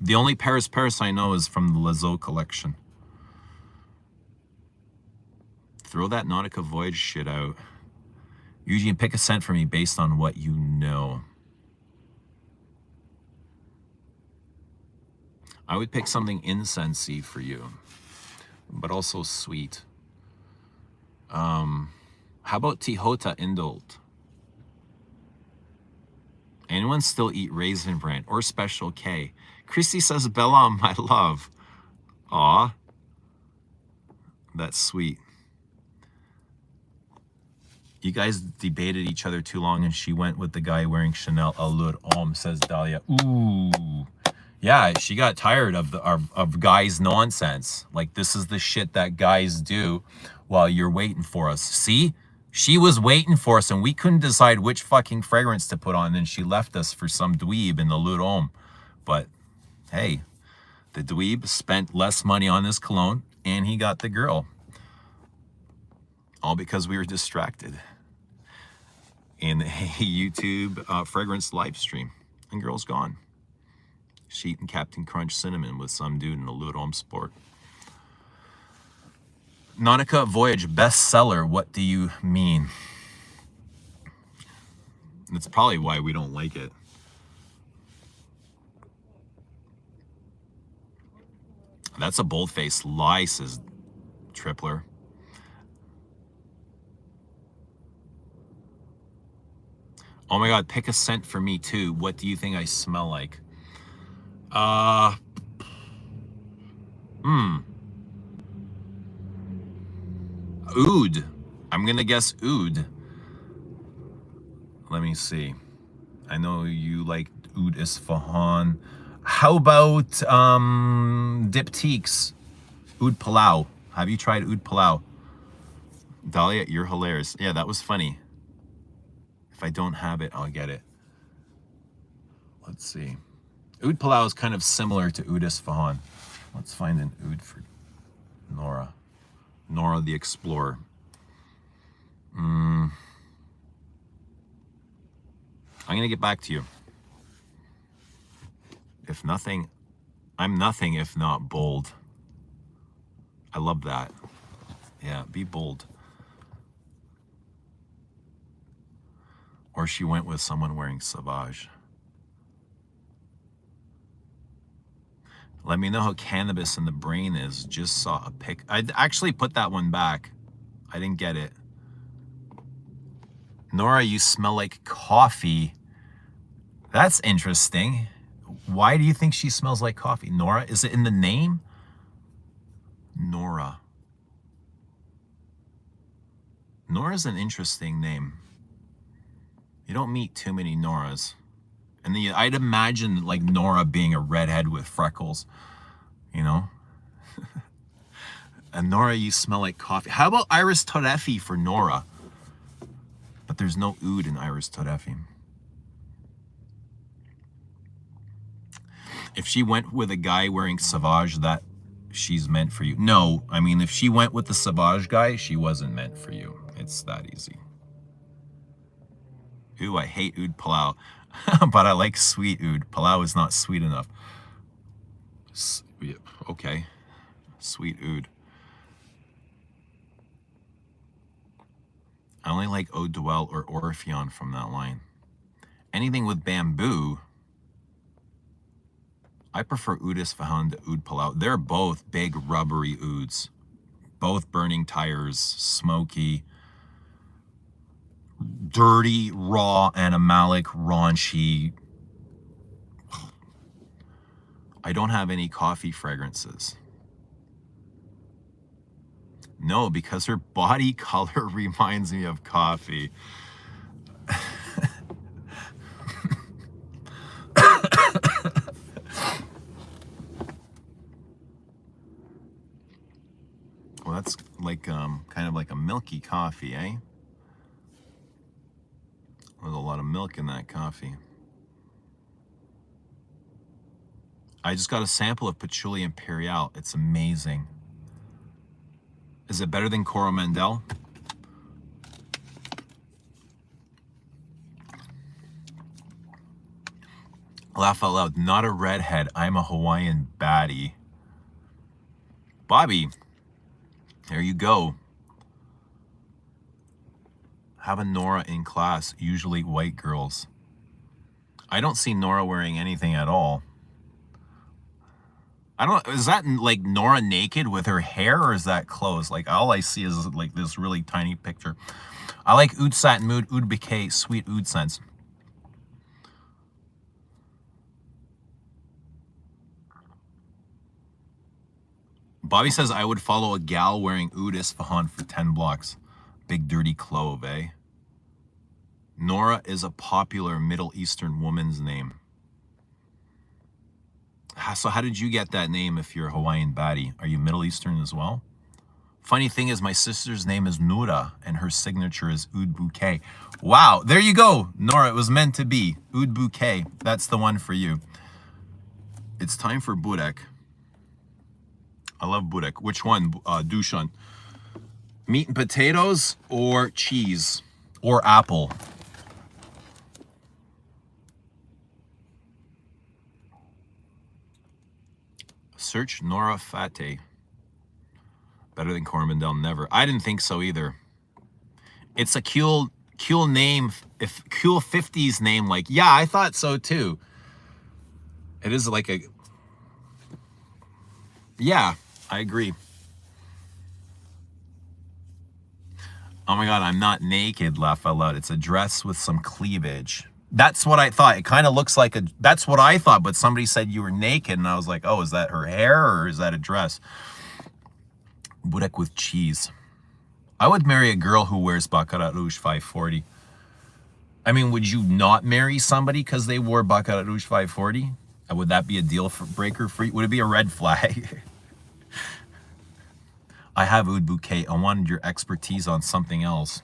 The only Paris I know is from the Lazo collection. Throw that Nautica Voyage shit out. Eugene, pick a scent for me based on what you know. I would pick something incensey for you, but also sweet. How about Tihota Indult? Anyone still eat Raisin Bran or Special K? Christy says, Belhomme, my love. Aw. That's sweet. You guys debated each other too long and she went with the guy wearing Chanel Allure Homme, says Dahlia. Ooh. Yeah, she got tired of guys' nonsense. Like, this is the shit that guys do while you're waiting for us. See? She was waiting for us and we couldn't decide which fucking fragrance to put on, and she left us for some dweeb in the Allure Homme. But hey, the dweeb spent less money on this cologne and he got the girl. All because we were distracted in a YouTube fragrance live stream. And girl's gone. She eating Captain Crunch cinnamon with some dude in a Allure Homme Sport. Nautica Voyage bestseller, what do you mean? That's probably why we don't like it. That's a bold-faced lie, says Tripler. Oh my God, pick a scent for me too. What do you think I smell like? Oud. I'm gonna guess oud. Let me see. I know you like Oud Isfahan. How about Diptyques? Oud Palau. Have you tried Oud Palau? Dahlia, you're hilarious. Yeah, that was funny. If I don't have it, I'll get it. Let's see. Oud Palau is kind of similar to Oud Isfahan. Let's find an oud for Nora. Nora the Explorer. I'm gonna get back to you. If nothing, I'm nothing if not bold. I love that. Yeah, be bold. Or she went with someone wearing Sauvage. Let me know how cannabis in the brain is. Just saw a pic. I'd actually put that one back. I didn't get it. Nora, you smell like coffee. That's interesting. Why do you think she smells like coffee? Nora, is it in the name? Nora. Nora's an interesting name. You don't meet too many Noras. And then I'd imagine like Nora being a redhead with freckles, you know? And Nora, you smell like coffee. How about Iris Torefi for Nora? But there's no oud in Iris Torefi. If she went with a guy wearing Sauvage, that she's meant for you. No, I mean, if she went with the Sauvage guy, she wasn't meant for you. It's that easy. Ooh, I hate Oud Palau. But I like sweet oud. Palau is not sweet enough. Okay. Sweet oud. I only like Eau Duelle or Orpheon from that line. Anything with bamboo. I prefer Oud Isfahan to Oud Palau. They're both big rubbery ouds. Both burning tires, smoky. dirty, raw, animalic, raunchy. I don't have any coffee fragrances. No, because her body color reminds me of coffee. Well, that's like kind of like a milky coffee, eh? There's a lot of milk in that coffee. I just got a sample of Patchouli Imperial. It's amazing. Is it better than Coromandel? Laugh out loud. Not a redhead. I'm a Hawaiian baddie. Bobby, there you go. Have a Nora in class, usually white girls. I don't see Nora wearing anything at all. I don't, is that like Nora naked with her hair, or is that clothes? Like all I see is like this really tiny picture. I like Oud Satin Mood, Oud Bouquet, sweet oud scents. Bobby says I would follow a gal wearing Oud Isfahan for 10 blocks. Big dirty clove, eh? Nora is a popular Middle Eastern woman's name. So how did you get that name if you're a Hawaiian baddie? Are you Middle Eastern as well? Funny thing is, my sister's name is Nura, and her signature is Oud Bouquet. Wow, there you go, Nora. It was meant to be. Oud Bouquet. That's the one for you. It's time for Burek. I love Burek. Which one, Dushan? Meat and potatoes or cheese or apple? Search Nora Fateh. Better than Coromandel, never. I didn't think so either. It's a cool name. If cool 50s name, like, yeah, I thought so too. It is like a, yeah, I agree. Oh my God, I'm not naked, laugh out loud. It's a dress with some cleavage. That's what I thought. It kind of looks like a, that's what I thought, but somebody said you were naked, and I was like, oh, is that her hair or is that a dress? Burek with cheese. I would marry a girl who wears Baccarat Rouge 540. I mean, would you not marry somebody because they wore Baccarat Rouge 540? Would that be a deal breaker for you? Would it be a red flag? I have Oud Bouquet. I wanted your expertise on something else.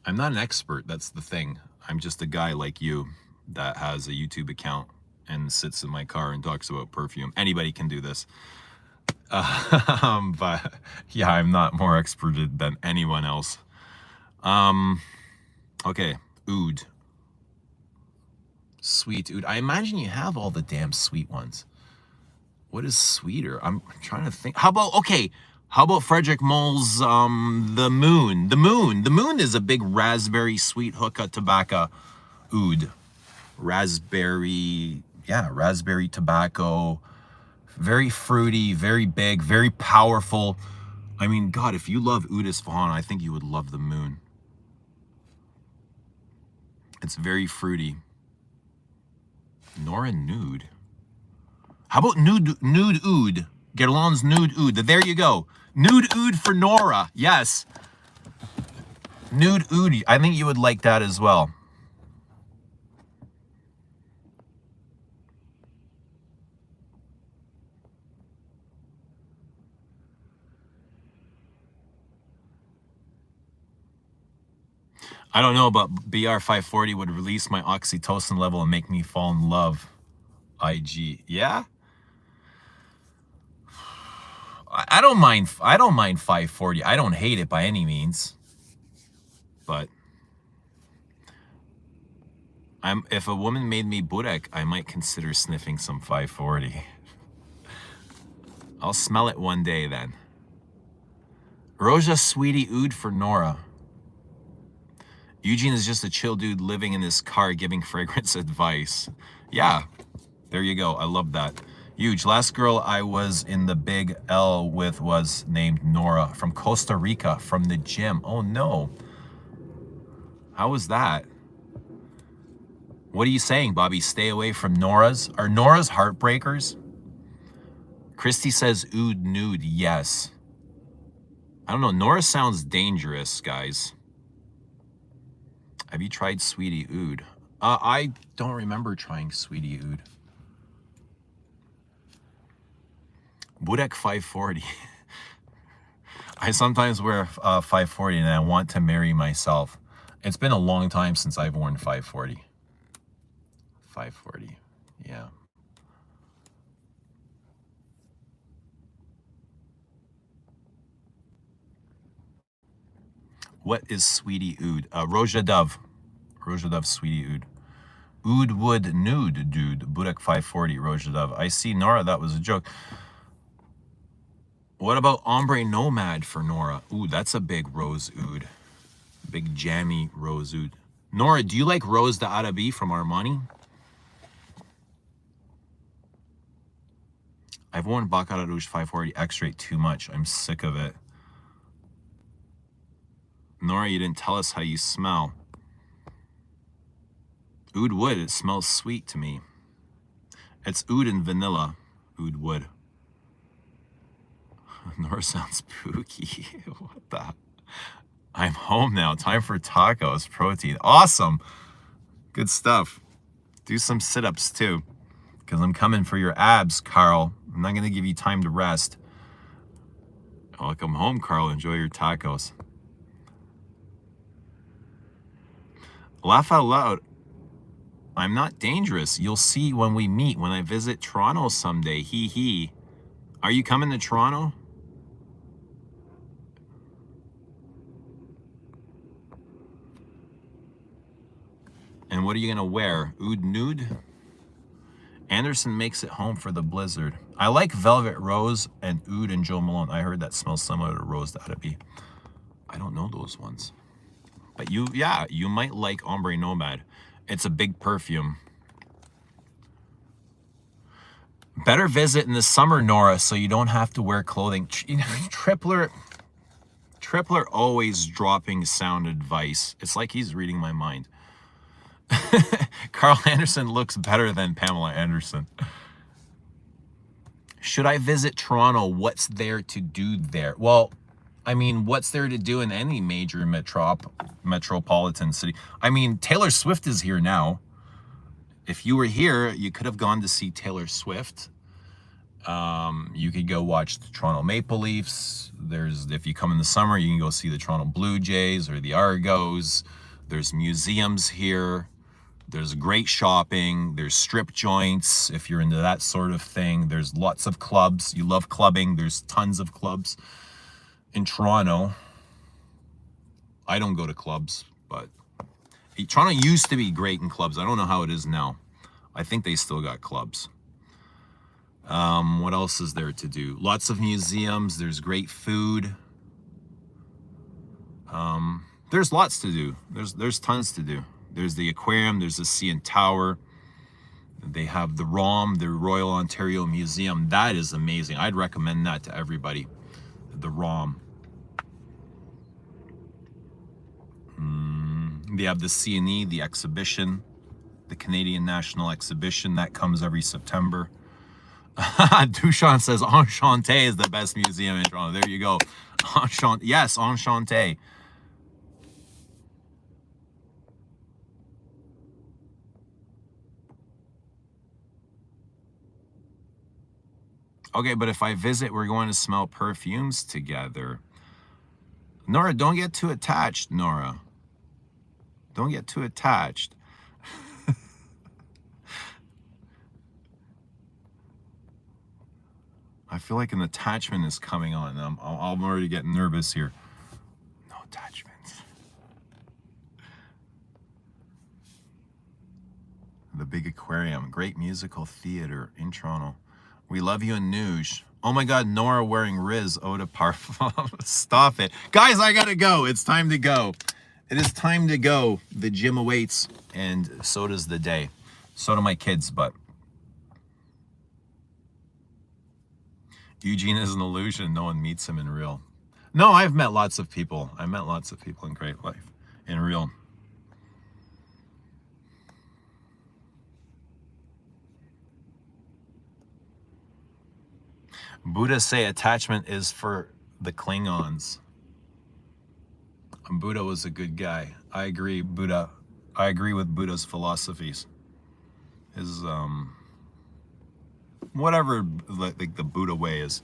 I'm not an expert. That's the thing. I'm just a guy like you that has a YouTube account and sits in my car and talks about perfume. Anybody can do this. But yeah, I'm not more experted than anyone else. Okay, oud. Sweet oud. I imagine you have all the damn sweet ones. What is sweeter? I'm trying to think. How about, okay, how about Frederick Moll's The Moon? The Moon is a big raspberry sweet hookah tobacco oud. Raspberry, yeah, raspberry tobacco. Very fruity, very big, very powerful. I mean, God, if you love Oud Isfahan, I think you would love The Moon. It's very fruity. Nora Nude. How about nude oud? Guerlain's nude oud. There you go. Nude oud for Nora. Yes. Nude oud. I think you would like that as well. I don't know, but BR540 would release my oxytocin level and make me fall in love. IG. Yeah? I don't mind 540. I don't hate it by any means. But if a woman made me burek, I might consider sniffing some 540. I'll smell it one day then. Roja Sweetie Oud for Nora. Eugene is just a chill dude living in his car giving fragrance advice. Yeah, there you go. I love that. Huge. Last girl I was in the big L with was named Nora from Costa Rica from the gym. Oh no. How was that? What are you saying, Bobby? Stay away from Nora's. Are Nora's heartbreakers? Christy says oud nude. Yes. I don't know. Nora sounds dangerous, guys. Have you tried Sweetie Oud? I don't remember trying Sweetie Oud. Budek 540. I sometimes wear 540 and I want to marry myself. It's been a long time since I've worn 540. 540, yeah. What is Sweetie Oud? Roja Dove. Roja Dove, Sweetie Oud. Oud Wood Nude, dude. Budek 540, Roja Dove. I see, Nora, that was a joke. What about Ombre Nomad for Nora? Ooh, that's a big rose oud. Big jammy rose oud. Nora, do you like Rose d'Arabi from Armani? I've worn Baccarat Rouge 540 X-Rate too much. I'm sick of it. Nora, you didn't tell us how you smell. Oud Wood, it smells sweet to me. It's oud and vanilla. Oud Wood. Nora sounds spooky. What the? I'm home now. Time for tacos. Protein. Awesome. Good stuff. Do some sit-ups too, because I'm coming for your abs, Carl. I'm not going to give you time to rest. Welcome home, Carl. Enjoy your tacos. Laugh out loud. I'm not dangerous. You'll see when we meet, when I visit Toronto someday. Hee hee. Are you coming to Toronto? And what are you going to wear? Oud nude? Anderson makes it home for the blizzard. I like Velvet Rose and Oud and Joe Malone. I heard that smells similar to Rose d'Arabi. I don't know those ones. But you might like Ombre Nomad. It's a big perfume. Better visit in the summer, Nora, so you don't have to wear clothing. Tripler always dropping sound advice. It's like he's reading my mind. Carl Anderson looks better than Pamela Anderson. Should I visit Toronto? What's there to do there? Well, I mean, what's there to do in any major metropolitan city? I mean, Taylor Swift is here now. If you were here, you could have gone to see Taylor Swift. You could go watch the Toronto Maple Leafs. If you come in the summer, you can go see the Toronto Blue Jays or the Argos. There's museums here. There's great shopping. There's strip joints if you're into that sort of thing. There's lots of clubs. You love clubbing. There's tons of clubs in Toronto. I don't go to clubs, but Toronto used to be great in clubs. I don't know how it is now. I think they still got clubs. What else is there to do? Lots of museums. There's great food. There's lots to do. There's tons to do. There's the aquarium. There's the CN Tower. They have the ROM, the Royal Ontario Museum. That is amazing. I'd recommend that to everybody. The ROM. They have the CNE, the exhibition, the Canadian National Exhibition. That comes every September. Dushan says Enchanté is the best museum in Toronto. There you go. Yes, Enchanté. Okay, but if I visit, we're going to smell perfumes together. Nora, don't get too attached, Nora. Don't get too attached. I feel like an attachment is coming on. I'm already getting nervous here. No attachments. The Big Aquarium, great musical theater in Toronto. We love you in Nuge. Oh my God, Nora wearing Riz Eau de Parfum. Stop it. Guys, I gotta go. It's time to go. It is time to go. The gym awaits, and so does the day. So do my kids, but Eugene is an illusion. No one meets him in real. No, I've met lots of people. I met lots of people in great life, in real. Buddha say attachment is for the Klingons. Buddha was a good guy. I agree, Buddha. I agree with Buddha's philosophies. His whatever like the Buddha way is.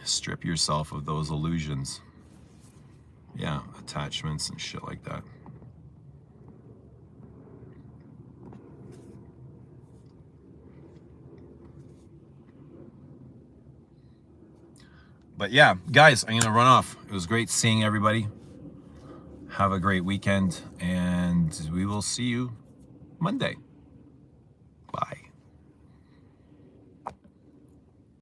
Strip yourself of those illusions. Yeah, attachments and shit like that. But yeah, guys, I'm gonna run off. It was great seeing everybody. Have a great weekend, and we will see you Monday. Bye.